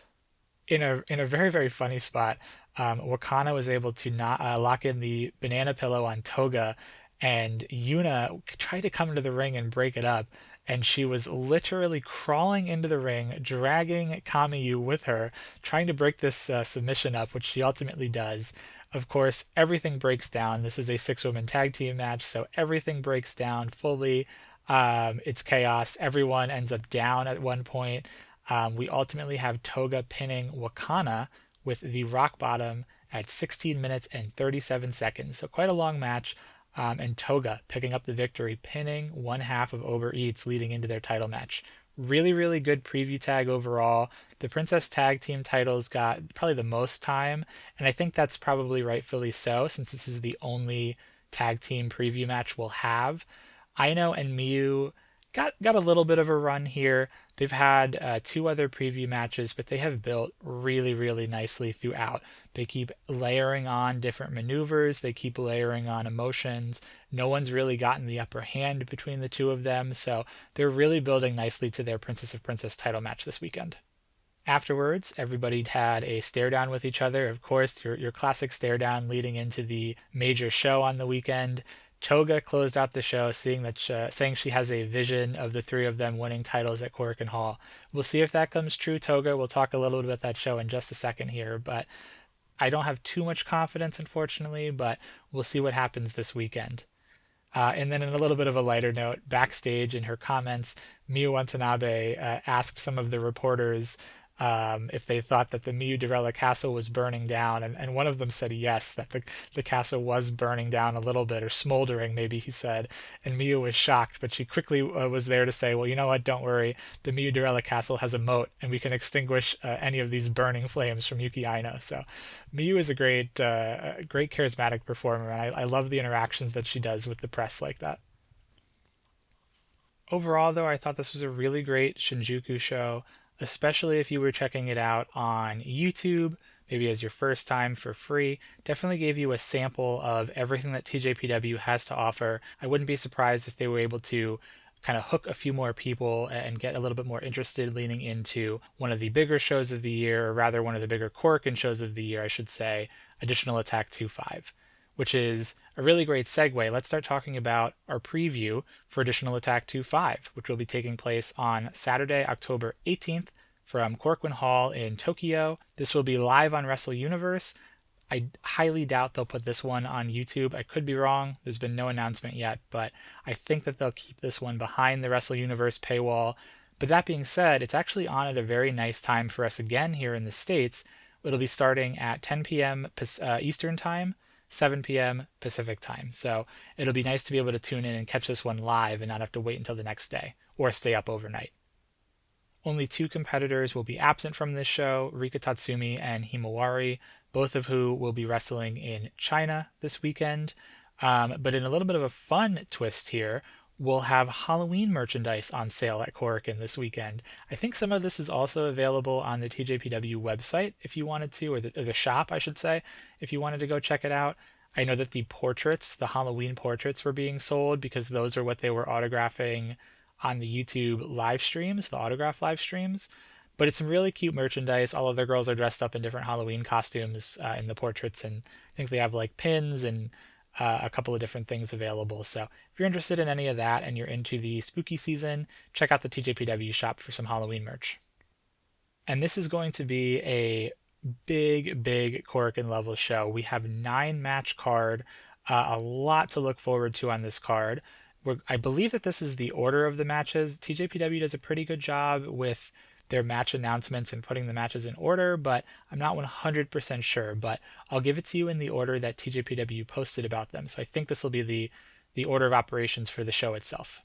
In a very, very funny spot, Wakana was able to not lock in the banana pillow on Toga, and Yuna tried to come into the ring and break it up, and she was literally crawling into the ring, dragging Kamiyu with her, trying to break this submission up, which she ultimately does. Of course, everything breaks down. This is a six-woman tag team match, so everything breaks down fully. It's chaos. Everyone ends up down at one point. We ultimately have Toga pinning Wakana with the rock bottom at 16 minutes and 37 seconds. So quite a long match. And Toga picking up the victory, pinning one half of Uber Eats leading into their title match. Really, really good preview tag overall. The Princess Tag Team titles got probably the most time, and I think that's probably rightfully so, since this is the only tag team preview match we'll have. Aino and Miu got a little bit of a run here. They've had two other preview matches, but they have built really, really nicely throughout. They keep layering on different maneuvers. They keep layering on emotions. No one's really gotten the upper hand between the two of them, so they're really building nicely to their Princess of Princess title match this weekend. Afterwards, everybody had a stare down with each other. Of course, your classic stare down leading into the major show on the weekend. Toga closed out the show, saying she has a vision of the three of them winning titles at Korakuen Hall. We'll see if that comes true, Toga. We'll talk a little bit about that show in just a second here, but I don't have too much confidence, unfortunately, but we'll see what happens this weekend. And then in a little bit of a lighter note, backstage in her comments, Miu Watanabe asked some of the reporters if they thought that the Miu Dirella castle was burning down, and one of them said yes, that the castle was burning down a little bit, or smoldering, maybe he said, and Miu was shocked, but she quickly was there to say, well, you know what, don't worry, the Miu Dirella castle has a moat, and we can extinguish any of these burning flames from Yuki Aino. So Miu is a great charismatic performer, and I love the interactions that she does with the press like that. Overall, though, I thought this was a really great Shinjuku show, especially if you were checking it out on YouTube, maybe as your first time for free. Definitely gave you a sample of everything that TJPW has to offer. I wouldn't be surprised if they were able to kind of hook a few more people and get a little bit more interested leaning into one of the bigger shows of the year, or rather one of the bigger Korakuen shows of the year, I should say, Additional Attack 2.5, which is a really great segue. Let's start talking about our preview for Additional Attack 2.5, which will be taking place on Saturday, October 18th from Korakuen Hall in Tokyo. This will be live on Wrestle Universe. I highly doubt they'll put this one on YouTube. I could be wrong. There's been no announcement yet, but I think that they'll keep this one behind the Wrestle Universe paywall. But that being said, it's actually on at a very nice time for us again here in the States. It'll be starting at 10 p.m. Eastern Time, 7 p.m. Pacific Time. So it'll be nice to be able to tune in and catch this one live and not have to wait until the next day or stay up overnight. Only 2 competitors will be absent from this show, Rika Tatsumi and Himawari, both of who will be wrestling in China this weekend. But in a little bit of a fun twist here, we'll have Halloween merchandise on sale at Korakuen this weekend. I think some of this is also available on the TJPW website if you wanted to, or the shop, I should say, if you wanted to go check it out. I know that the portraits, the Halloween portraits, were being sold because those are what they were autographing on the YouTube live streams, the autograph live streams. But it's some really cute merchandise. All of the girls are dressed up in different Halloween costumes in the portraits, and I think they have like pins and a couple of different things available. So if you're interested in any of that and you're into the spooky season, check out the TJPW shop for some Halloween merch. And this is going to be a big Korakuen level show. We have 9-match card, a lot to look forward to on this card. I believe that this is the order of the matches. TJPW does a pretty good job with their match announcements and putting the matches in order, but I'm not 100% sure. But I'll give it to you in the order that TJPW posted about them. So I think this will be the order of operations for the show itself.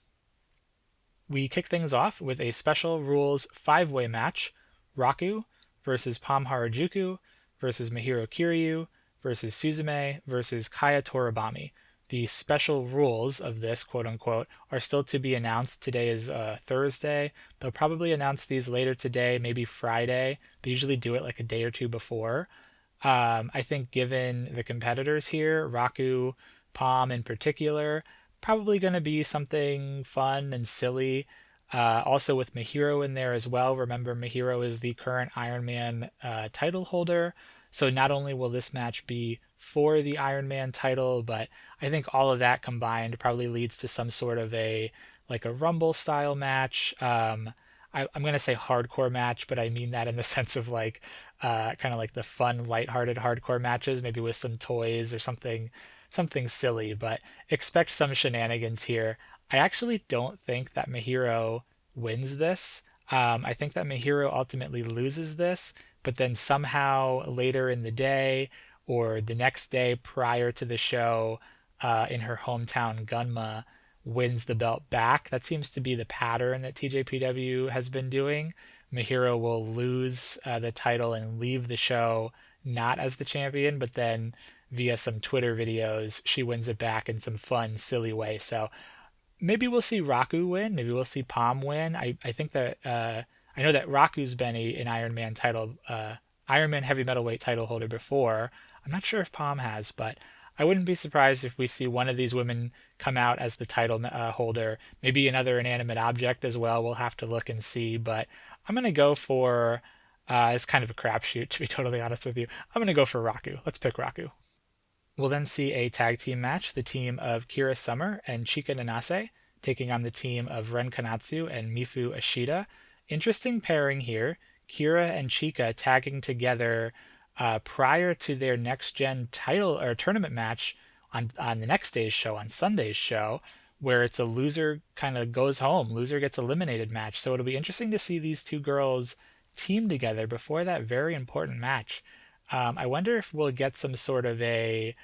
We kick things off with a special rules 5-way match: Raku versus Pam Harajuku versus Mahiro Kiryu versus Suzume versus Kaya Toribami. The special rules of this, quote unquote, are still to be announced. Today is Thursday. They'll probably announce these later today, maybe Friday. They usually do it like a day or two before. I think given the competitors here, Raku, Palm in particular, probably going to be something fun and silly. Also with Mahiro in there as well. Remember, Mahiro is the current Ironman title holder. So not only will this match be for the Ironman title, but I think all of that combined probably leads to some sort of a Rumble style match. I'm going to say hardcore match, but I mean that in the sense of kind of like the fun, lighthearted hardcore matches, maybe with some toys or something silly. But expect some shenanigans here. I actually don't think that Mahiro wins this. I think that Mahiro ultimately loses this, but then somehow later in the day or the next day prior to the show in her hometown, Gunma, wins the belt back. That seems to be the pattern that TJPW has been doing. Mahiro will lose the title and leave the show not as the champion, but then via some Twitter videos, she wins it back in some fun, silly way. So maybe we'll see Raku win. Maybe we'll see Palm win. I think that I know that Raku's been an Ironman title, Ironman Heavymetalweight title holder before. I'm not sure if Palm has, but I wouldn't be surprised if we see one of these women come out as the title holder. Maybe another inanimate object as well. We'll have to look and see, but I'm going to go for, it's kind of a crapshoot to be totally honest with you. I'm going to go for Raku. Let's pick Raku. We'll then see a tag team match, the team of Kira Summer and Chika Nanase taking on the team of Ren Kanatsu and Mifu Ashida. Interesting pairing here. Kira and Chika tagging together prior to their next gen title or tournament match on the next day's show, on Sunday's show, where it's a loser kind of goes home, loser gets eliminated match. So it'll be interesting to see these two girls team together before that very important match. I wonder if we'll get some sort of a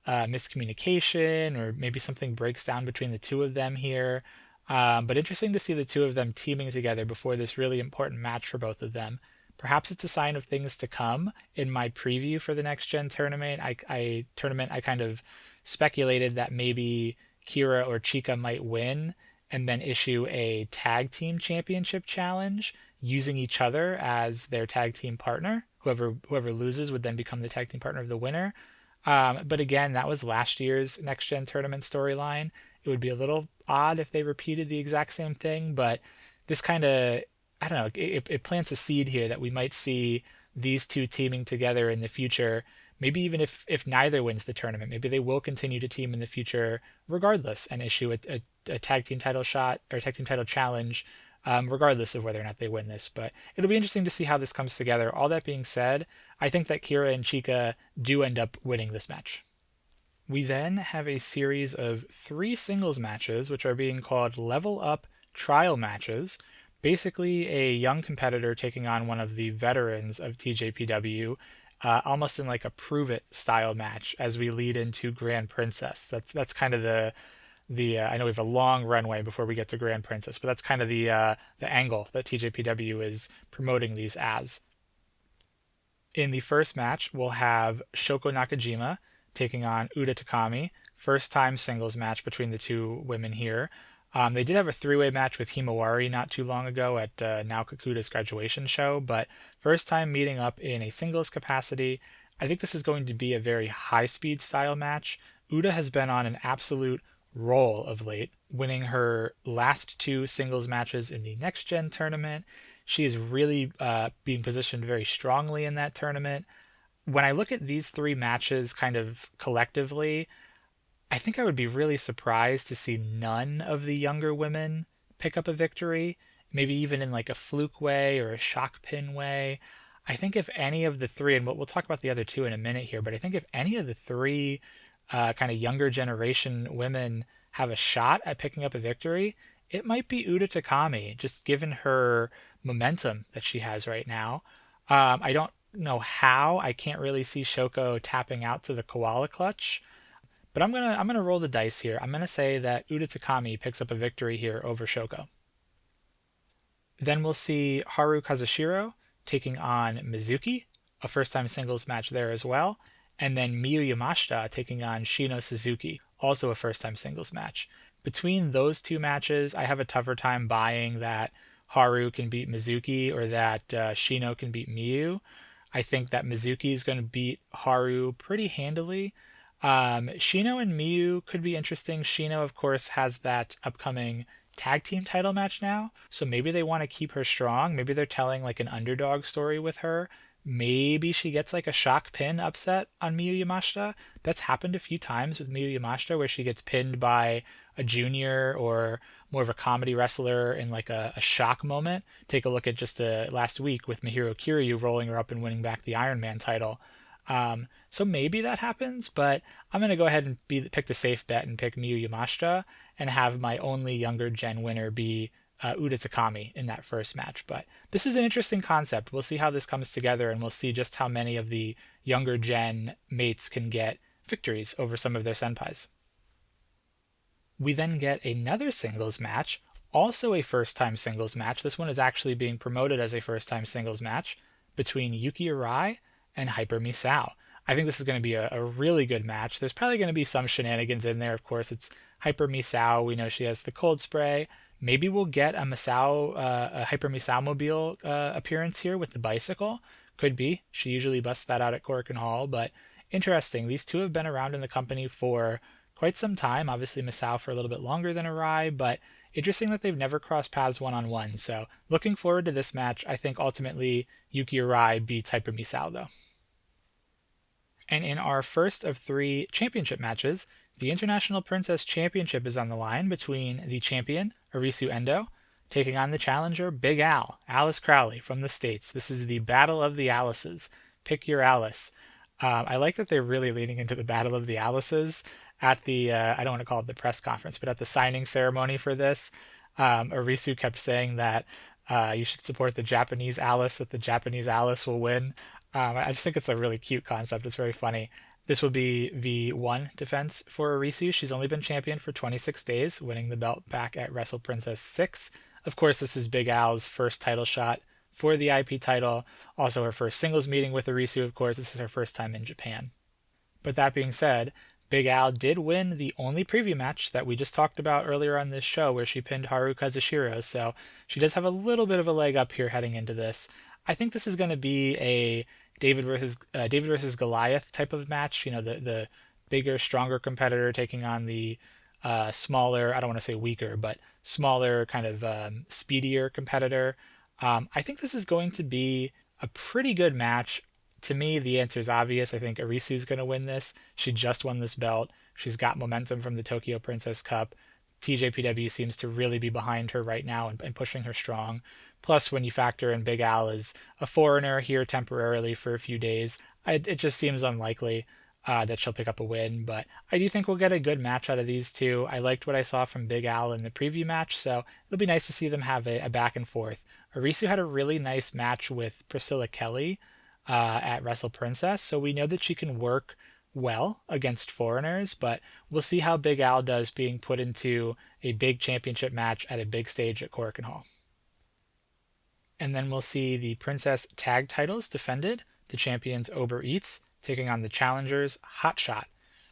miscommunication or maybe something breaks down between the two of them here. But interesting to see the two of them teaming together before this really important match for both of them. Perhaps it's a sign of things to come. In my preview for the next gen tournament, I kind of speculated that maybe Kira or Chika might win and then issue a tag team championship challenge using each other as their tag team partner. Whoever loses would then become the tag team partner of the winner. But again, that was last year's next gen tournament storyline. It would be a little odd if they repeated the exact same thing, but this kind of, I don't know, it plants a seed here that we might see these two teaming together in the future. Maybe even if neither wins the tournament, maybe they will continue to team in the future regardless and issue a tag team title shot or tag team title challenge, regardless of whether or not they win this. But it'll be interesting to see how this comes together. All that being said, I think that Kira and Chika do end up winning this match. We then have a series of 3 singles matches, which are being called Level Up Trial Matches. Basically, a young competitor taking on one of the veterans of TJPW, almost in like a prove it style match as we lead into Grand Princess. That's kind of the I know we have a long runway before we get to Grand Princess, but that's kind of the angle that TJPW is promoting these as. In the first match, we'll have Shoko Nakajima taking on Uda Takami. First time singles match between the two women here. They did have a 3-way match with Himawari not too long ago at Nao Kakuta's graduation show, but first time meeting up in a singles capacity. I think this is going to be a very high-speed style match. Uda has been on an absolute roll of late, winning her last 2 singles matches in the Next Gen tournament. She is really being positioned very strongly in that tournament. When I look at these 3 matches kind of collectively, I think I would be really surprised to see none of the younger women pick up a victory, maybe even in like a fluke way or a shock pin way. I think if any of the 3, and we'll talk about the other 2 in a minute here, but I think if any of the 3 kind of younger generation women have a shot at picking up a victory, it might be Uda Takami, just given her momentum that she has right now. I don't know how. I can't really see Shoko tapping out to the koala clutch, but I'm gonna roll the dice here. I'm gonna say that Uda Takami picks up a victory here over Shoko. Then we'll see Haru Kazushiro taking on Mizuki, a first-time singles match there as well, and then Miu Yamashita taking on Shino Suzuki, also a first-time singles match. Between those 2 matches, I have a tougher time buying that Haru can beat Mizuki or that Shino can beat Miu. I think that Mizuki is going to beat Haru pretty handily. Shino and Miu could be interesting. Shino, of course, has that upcoming tag team title match now, so maybe they want to keep her strong. Maybe they're telling like an underdog story with her. Maybe she gets like a shock pin upset on Miu Yamashita. That's happened a few times with Miu Yamashita where she gets pinned by a junior or more of a comedy wrestler in like a shock moment. Take a look at just last week with Mahiro Kiryu rolling her up and winning back the Ironman title. So maybe that happens, but I'm going to go ahead and pick the safe bet and pick Miu Yamashita and have my only younger gen winner be Uda Takami in that first match. But this is an interesting concept. We'll see how this comes together, and we'll see just how many of the younger gen mates can get victories over some of their senpais. We then get another singles match, also a first-time singles match. This one is actually being promoted as a first-time singles match between Yuki Arai and Hyper Misao. I think this is going to be a really good match. There's probably going to be some shenanigans in there. Of course, it's Hyper Misao. We know she has the cold spray. Maybe we'll get a Hyper Misao mobile appearance here with the bicycle. Could be. She usually busts that out at Korakuen Hall, but interesting. These 2 have been around in the company for quite some time. Obviously, Misao for a little bit longer than Arai, but interesting that they've never crossed paths one-on-one. So looking forward to this match. I think ultimately Yuki Arai beats Hyper Misao, though. And in our first of 3 championship matches, the International Princess Championship is on the line between the champion, Arisu Endo, taking on the challenger, Big Al, Alice Crowley from the States. This is the Battle of the Alices. Pick your Alice. I like that they're really leaning into the Battle of the Alices at the, I don't want to call it the press conference, but at the signing ceremony for this. Arisu kept saying that you should support the Japanese Alice, that the Japanese Alice will win. I just think it's a really cute concept. It's very funny. This will be the 1 defense for Arisu. She's only been champion for 26 days, winning the belt back at Wrestle Princess 6. Of course, this is Big Al's first title shot for the IP title. Also her first singles meeting with Arisu, of course. This is her first time in Japan. But that being said, Big Al did win the only preview match that we just talked about earlier on this show where she pinned Haru Kazushiro, so she does have a little bit of a leg up here heading into this. I think this is going to be a David versus Goliath type of match. You know, the bigger, stronger competitor taking on the smaller, I don't want to say weaker, but smaller, kind of speedier competitor. I think this is going to be a pretty good match. To me, the answer is obvious. I think Arisu's going to win this. She just won this belt. She's got momentum from the Tokyo Princess Cup. TJPW seems to really be behind her right now and pushing her strong. Plus, when you factor in Big Al as a foreigner here temporarily for a few days, it just seems unlikely that she'll pick up a win. But I do think we'll get a good match out of these two. I liked what I saw from Big Al in the preview match, so it'll be nice to see them have a back and forth. Arisu had a really nice match with Priscilla Kelly at Wrestle Princess, so we know that she can work well against foreigners, but we'll see how Big Al does being put into a big championship match at a big stage at Korakuen Hall. And then we'll see the Princess Tag titles defended. The champions Uber Eats taking on the challengers Hotshot.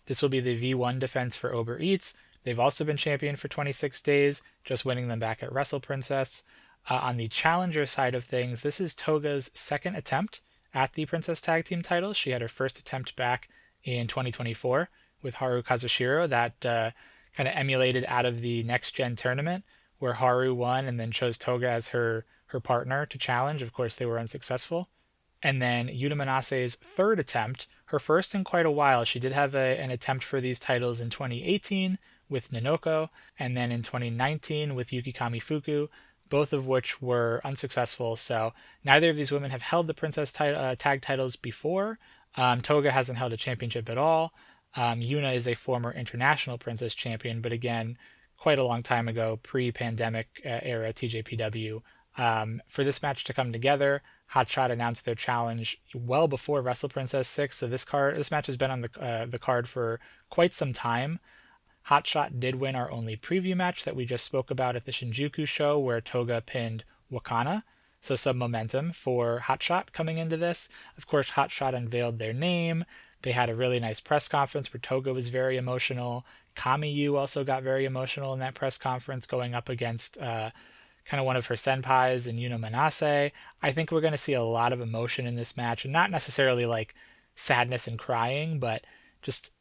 This will be the V1 defense for Uber Eats. They've also been champion for 26 days, just winning them back at Wrestle Princess. On the challenger side of things, this is Toga's second attempt at the Princess Tag Team titles. She had her first attempt back in 2024 with Haru Kazushiro that kind of emulated out of the Next Gen tournament where Haru won and then chose Toga as her partner to challenge. Of course, they were unsuccessful. And then Yuna Manase's third attempt, her first in quite a while. She did have an attempt for these titles in 2018 with Nanoko, and then in 2019 with Yuki Kamifuku, both of which were unsuccessful. So neither of these women have held the Princess Tag titles before. Toga hasn't held a championship at all. Yuna is a former international Princess champion, but again, quite a long time ago, pre-pandemic era TJPW. For this match to come together, Hotshot announced their challenge well before Wrestle Princess 6, so this match has been on the card for quite some time. Hotshot did win our only preview match that we just spoke about at the Shinjuku show where Toga pinned Wakana. So some momentum for Hotshot coming into this. Of course, Hotshot unveiled their name. They had a really nice press conference where Toga was very emotional. Kamiyu also got very emotional in that press conference going up against kind of one of her senpais in Yuna Manase. I think we're going to see a lot of emotion in this match, and not necessarily like sadness and crying, but just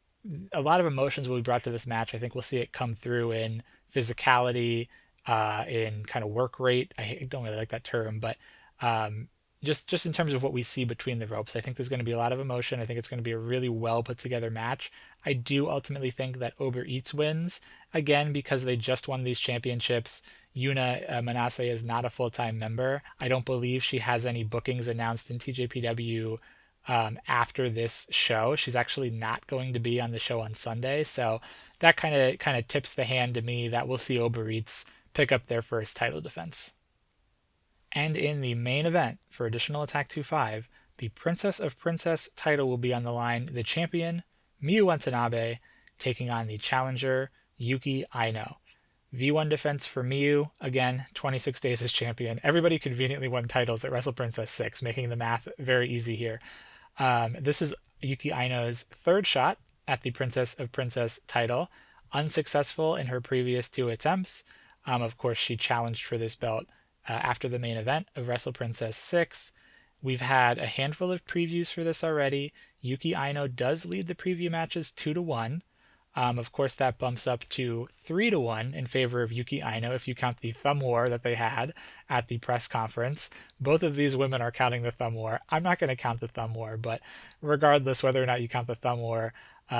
a lot of emotions will be brought to this match. I think we'll see it come through in physicality, in kind of work rate. I don't really like that term, but just in terms of what we see between the ropes, I think there's going to be a lot of emotion. I think it's going to be a really well put together match. I do ultimately think that Uber Eats wins, again, because they just won these championships. Yuna Manase is not a full-time member. I don't believe she has any bookings announced in TJPW after this show. She's actually not going to be on the show on Sunday, so that kind of tips the hand to me that we'll see Uber Eats pick up their first title defense. And in the main event for Additional Attack 2-5, the Princess of Princess title will be on the line. The champion, Miu Watanabe, taking on the challenger, Yuki Aino. V1 defense for Miu, again, 26 days as champion. Everybody conveniently won titles at Wrestle Princess 6, making the math very easy here. This is Yuki Aino's third shot at the Princess of Princess title. Unsuccessful in her previous two attempts. Of course, she challenged for this belt after the main event of Wrestle Princess 6. We've had a handful of previews for this already. Yuki Aino does lead the preview matches 2-1. Of course, that bumps up to 3-1 in favor of Yuki Aino if you count the thumb war that they had at the press conference. Both of these women are counting the thumb war. I'm not going to count the thumb war, but regardless whether or not you count the thumb war,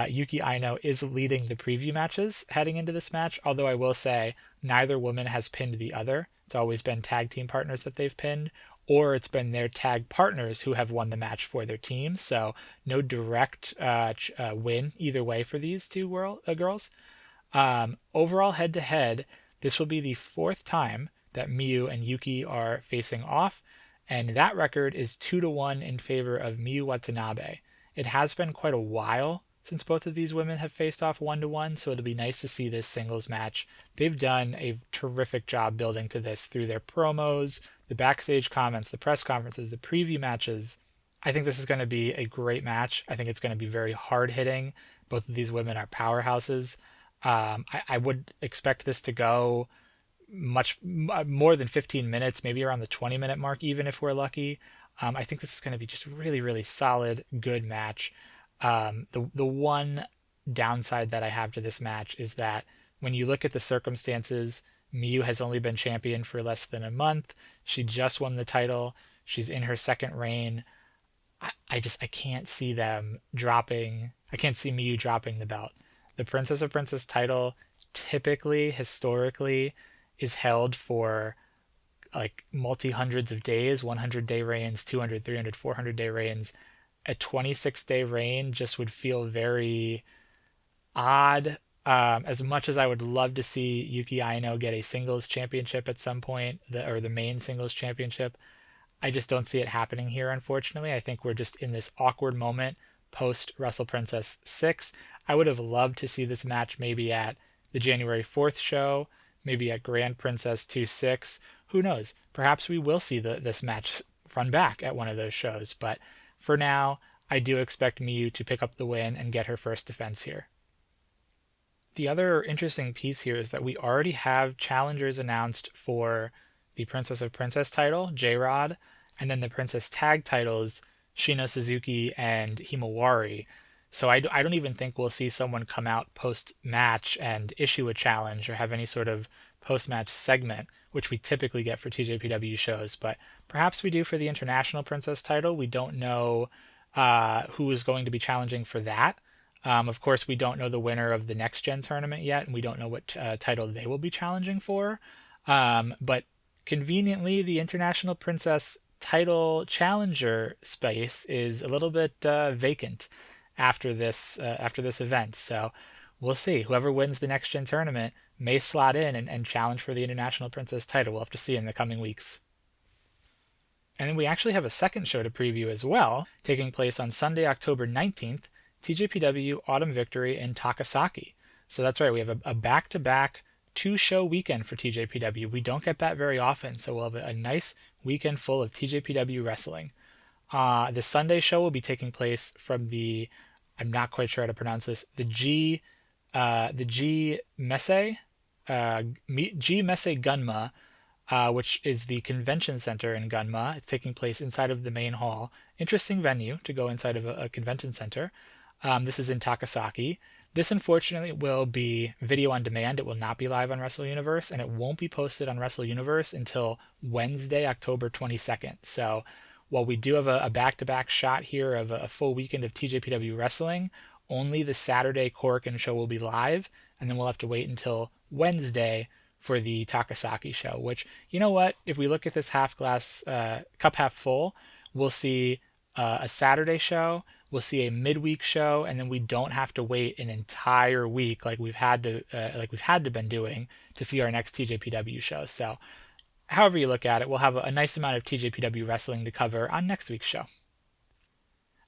Yuki Aino is leading the preview matches heading into this match, although I will say neither woman has pinned the other. It's always been tag team partners that they've pinned, or it's been their tag partners who have won the match for their team. So no direct win either way for these two girls. Overall, head-to-head, this will be the fourth time that Miu and Yuki are facing off, and that record is 2-1 in favor of Miu Watanabe. It has been quite a while since both of these women have faced off 1-1, so it'll be nice to see this singles match. They've done a terrific job building to this through their promos, the backstage comments, the press conferences, the preview matches. I think this is going to be a great match. I think it's going to be very hard-hitting. Both of these women are powerhouses. I would expect this to go much more than 15 minutes, maybe around the 20-minute mark, even if we're lucky. I think this is going to be just really, really solid, good match. The one downside that I have to this match is that when you look at the circumstances, Miu has only been champion for less than a month. She just won the title. She's in her second reign. I can't see them dropping. I can't see Miu dropping the belt. The Princess of Princess title typically, historically, is held for like multi hundreds of days, 100-day reigns, 200, 300, 400-day reigns. A 26-day reign just would feel very odd. As much as I would love to see Yuki Aino get a singles championship at some point, or the main singles championship, I just don't see it happening here, unfortunately. I think we're just in this awkward moment post Wrestle Princess 6. I would have loved to see this match maybe at the January 4th show, maybe at Grand Princess 2-6. Who knows? Perhaps we will see this match run back at one of those shows. But for now, I do expect Miu to pick up the win and get her first defense here. The other interesting piece here is that we already have challengers announced for the Princess of Princess title, J-Rod, and then the Princess Tag titles, Shino Suzuki and Himawari. So I don't even think we'll see someone come out post-match and issue a challenge or have any sort of post-match segment, which we typically get for TJPW shows. But perhaps we do for the International Princess title. We don't know who is going to be challenging for that. Of course, we don't know the winner of the Next Gen tournament yet, and we don't know what title they will be challenging for. But conveniently, the International Princess title challenger space is a little bit vacant after this event. So we'll see. Whoever wins the Next Gen tournament may slot in and challenge for the International Princess title. We'll have to see in the coming weeks. And then we actually have a second show to preview as well, taking place on Sunday, October 19th, TJPW Autumn Victory in Takasaki. So that's right, we have a back-to-back 2-show weekend for TJPW. We don't get that very often, so we'll have a nice weekend full of TJPW wrestling. The Sunday show will be taking place from I'm not quite sure how to pronounce this, the G Messe Gunma, which is the convention center in Gunma. It's taking place inside of the main hall. Interesting venue to go inside of a convention center. This is in Takasaki. This, unfortunately, will be video on demand. It will not be live on Wrestle Universe, and it won't be posted on Wrestle Universe until Wednesday, October 22nd. So while we do have a back-to-back shot here of a full weekend of TJPW wrestling, only the Saturday Korakuen show will be live, and then we'll have to wait until Wednesday for the Takasaki show, which, you know what, if we look at this cup half full, we'll see a Saturday show, we'll see a midweek show, and then we don't have to wait an entire week like we've had to been doing to see our next TJPW show. So however you look at it, we'll have a nice amount of TJPW wrestling to cover on next week's show.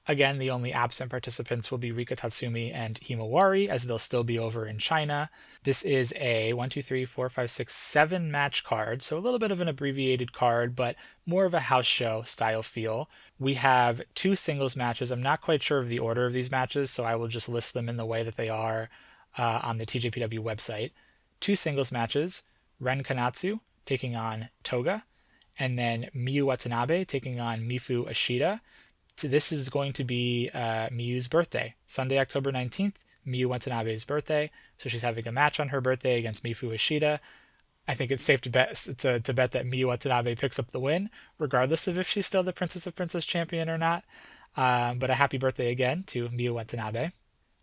Again, the only absent participants will be Rika Tatsumi and Himawari, as they'll still be over in China. This is a 7 match card, so a little bit of an abbreviated card, but more of a house show style feel. We have 2 singles matches. I'm not quite sure of the order of these matches, so I will just list them in the way that they are on the TJPW website. 2 singles matches, Ren Kanatsu taking on Toga, and then Miu Watanabe taking on Mifu Ashita. This is going to be Miu's birthday, Sunday, October 19th, Miu Watanabe's birthday. So she's having a match on her birthday against Mifu Ashita. I think it's safe to bet that Miu Watanabe picks up the win, regardless of if she's still the Princess of Princess champion or not. But a happy birthday again to Miu Watanabe.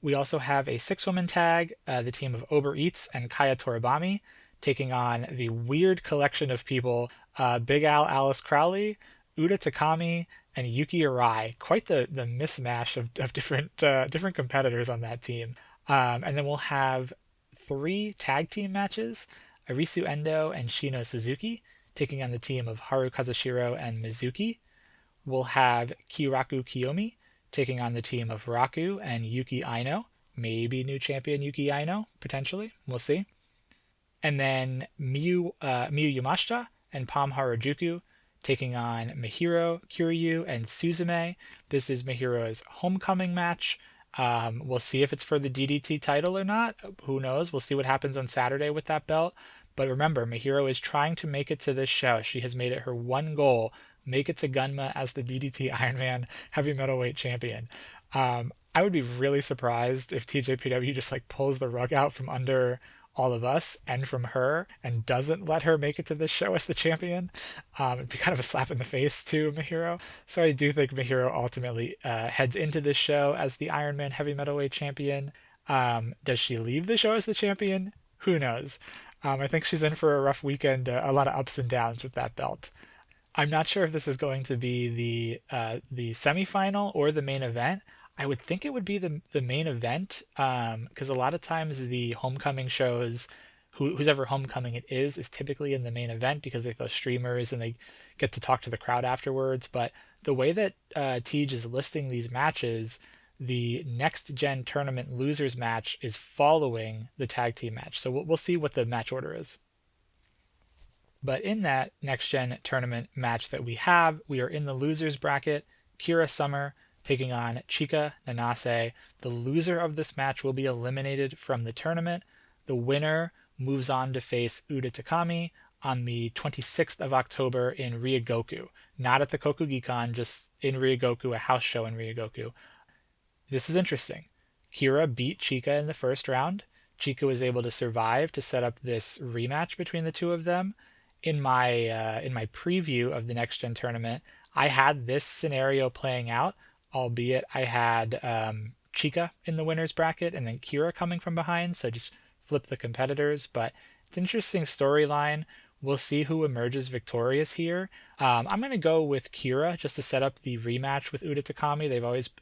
We also have a 6-woman tag, the team of Ober Eats and Kaya Toribami, taking on the weird collection of people, Big Al Alice Crowley, Uda Takami, and Yuki Arai. Quite the mismatch of different competitors on that team. And then we'll have 3 tag team matches, Arisu Endo and Shino Suzuki taking on the team of Haru Kazushiro and Mizuki. We'll have Kiraku Kiyomi taking on the team of Raku and Yuki Aino. Maybe new champion Yuki Aino, potentially. We'll see. And then Miu Yamashita and Pam Harajuku taking on Mahiro Kiryu and Suzume. This is Mahiro's homecoming match. We'll see if it's for the DDT title or not. Who knows? We'll see what happens on Saturday with that belt. But remember, Mahiro is trying to make it to this show. She has made it her one goal, make it to Gunma as the DDT Ironman Heavymetalweight champion. I would be really surprised if TJPW just pulls the rug out from under all of us and from her and doesn't let her make it to this show as the champion. It'd be kind of a slap in the face to Mahiro. So I do think Mahiro ultimately heads into this show as the Ironman Heavymetalweight champion. Does she leave the show as the champion? Who knows? I think she's in for a rough weekend, a lot of ups and downs with that belt. I'm not sure if this is going to be the semifinal or the main event. I would think it would be the main event, because a lot of times the homecoming shows, whose ever homecoming it is typically in the main event because they throw streamers and they get to talk to the crowd afterwards. But the way that Tej is listing these matches, the next gen tournament losers match is following the tag team match. So we'll see what the match order is. But in that next gen tournament match that we have, we are in the losers bracket. Kira Summer taking on Chika Nanase. The loser of this match will be eliminated from the tournament. The winner moves on to face Uda Takami on the 26th of October in Ryogoku. Not at the Kokugikan, just in Ryogoku, a house show in Ryogoku. This is interesting. Kira beat Chika in the first round. Chika was able to survive to set up this rematch between the two of them. In my preview of the next gen tournament, I had this scenario playing out, albeit I had Chika in the winner's bracket and then Kira coming from behind, so just flip the competitors. But it's an interesting storyline. We'll see who emerges victorious here. I'm going to go with Kira just to set up the rematch with Uda Takami.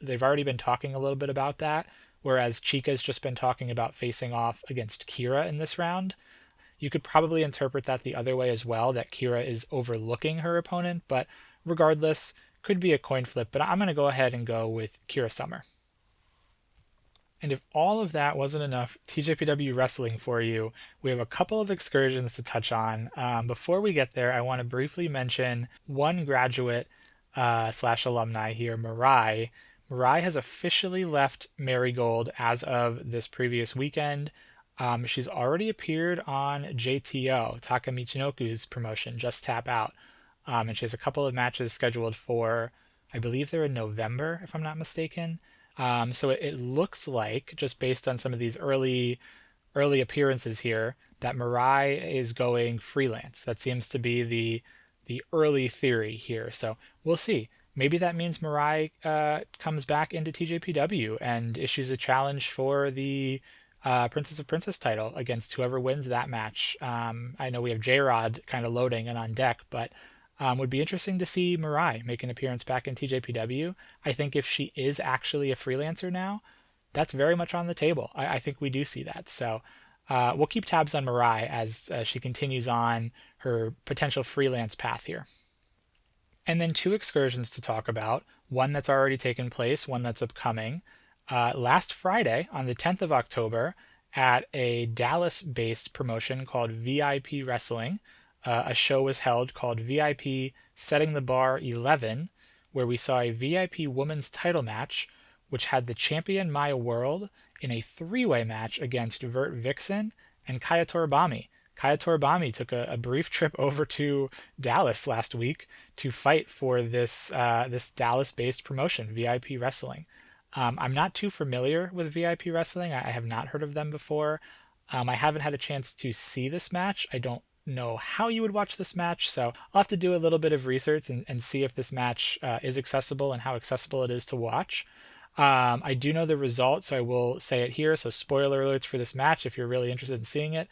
They've already been talking a little bit about that, whereas Chika's just been talking about facing off against Kira in this round. You could probably interpret that the other way as well, that Kira is overlooking her opponent, but regardless, could be a coin flip. But I'm going to go ahead and go with Kira Summer. And if all of that wasn't enough TJPW wrestling for you, we have a couple of excursions to touch on. Before we get there, I want to briefly mention one graduate slash alumni here, Mirai. Mirai has officially left Marigold as of this previous weekend. She's already appeared on JTO, Taka Michinoku's promotion, Just Tap Out. And she has a couple of matches scheduled for, I believe they're in November, if I'm not mistaken. So it looks like, just based on some of these early appearances here, that Mirai is going freelance. That seems to be the early theory here. So we'll see. Maybe that means Mirai comes back into TJPW and issues a challenge for the Princess of Princess title against whoever wins that match. I know we have J-Rod kind of loading and on deck, but would be interesting to see Mirai make an appearance back in TJPW. I think if she is actually a freelancer now, that's very much on the table. I think we do see that. So we'll keep tabs on Mirai as she continues on her potential freelance path here. And then two excursions to talk about, one that's already taken place, one that's upcoming. Last Friday, on the 10th of October, at a Dallas-based promotion called VIP Wrestling, a show was held called VIP Setting the Bar 11, where we saw a VIP women's title match, which had the champion Maya World in a three-way match against Vert Vixen and Kaya Toribami. Kaya Toribami took a brief trip over to Dallas last week to fight for this Dallas-based promotion, VIP Wrestling. I'm not too familiar with VIP Wrestling. I have not heard of them before. I haven't had a chance to see this match. I don't know how you would watch this match, so I'll have to do a little bit of research and see if this match is accessible and how accessible it is to watch. I do know the result, so I will say it here. So spoiler alerts for this match if you're really interested in seeing it.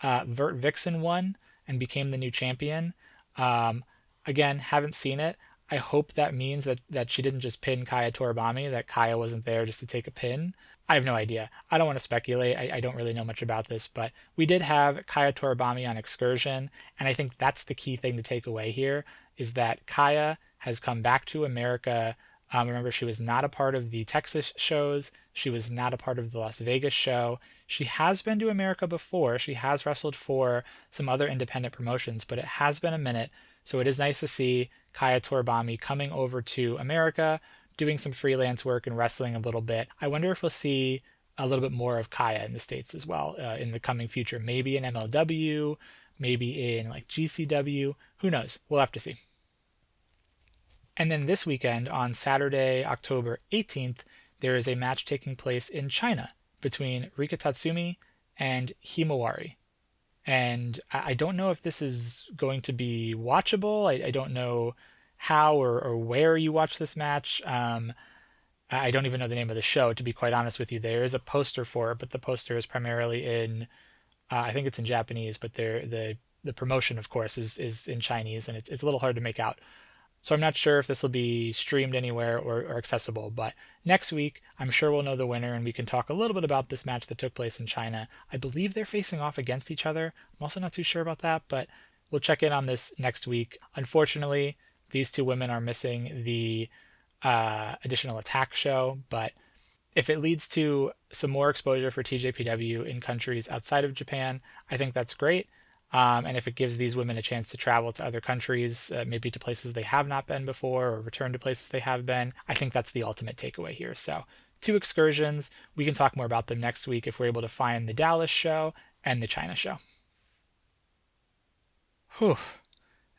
Vert Vixen won and became the new champion. Again, haven't seen it. I hope that means that she didn't just pin Kaya Toribami, that Kaya wasn't there just to take a pin. I have no idea. I don't want to speculate. I don't really know much about this, but we did have Kaya Toribami on Excursion, and I think that's the key thing to take away here, is that Kaya has come back to America. Remember, she was not a part of the Texas shows. She was not a part of the Las Vegas show. She has been to America before. She has wrestled for some other independent promotions, but it has been a minute. So it is nice to see Kaya Toribami coming over to America, doing some freelance work and wrestling a little bit. I wonder if we'll see a little bit more of Kaya in the States as well in the coming future. Maybe in MLW, maybe in like GCW. Who knows? We'll have to see. And then this weekend, on Saturday, October 18th, there is a match taking place in China between Rika Tatsumi and Himawari. And I don't know if this is going to be watchable. I don't know how or where you watch this match. I don't even know the name of the show, to be quite honest with you. There is a poster for it, but the poster is primarily in, I think it's in Japanese, but the promotion, of course, is in Chinese, and it's a little hard to make out. So I'm not sure if this will be streamed anywhere or accessible, but next week I'm sure we'll know the winner and we can talk a little bit about this match that took place in China. I believe they're facing off against each other. I'm also not too sure about that, but we'll check in on this next week. Unfortunately, these two women are missing the additional attack show, but if it leads to some more exposure for TJPW in countries outside of Japan, I think that's great. And if it gives these women a chance to travel to other countries, maybe to places they have not been before or return to places they have been, I think that's the ultimate takeaway here. So 2 excursions. We can talk more about them next week if we're able to find the Dallas show and the China show. Whew.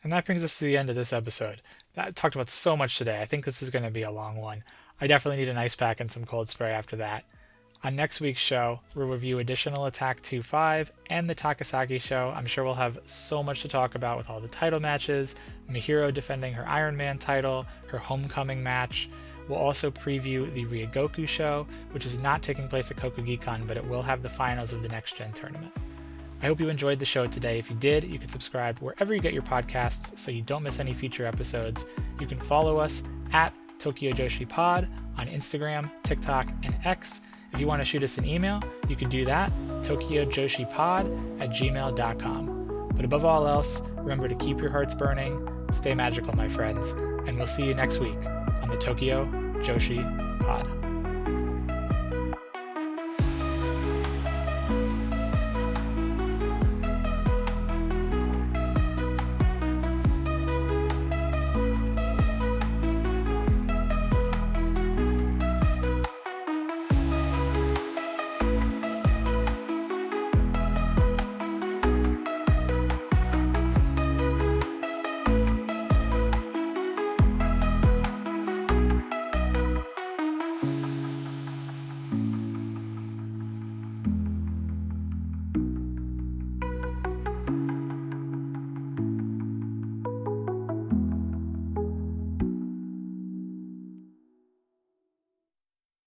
And that brings us to the end of this episode. I talked about so much today. I think this is going to be a long one. I definitely need an ice pack and some cold spray after that. On next week's show, we'll review additional Attack 2-5 and the Takasaki show. I'm sure we'll have so much to talk about with all the title matches, Mahiro defending her Ironman title, her homecoming match. We'll also preview the Ryogoku show, which is not taking place at Kokugikan, but it will have the finals of the Next Gen tournament. I hope you enjoyed the show today. If you did, you can subscribe wherever you get your podcasts so you don't miss any future episodes. You can follow us at Tokyo Joshi Pod on Instagram, TikTok, and X. If you want to shoot us an email, you can do that, tokyojoshipod@gmail.com. But above all else, remember to keep your hearts burning, stay magical, my friends, and we'll see you next week on the Tokyo Joshi Pod.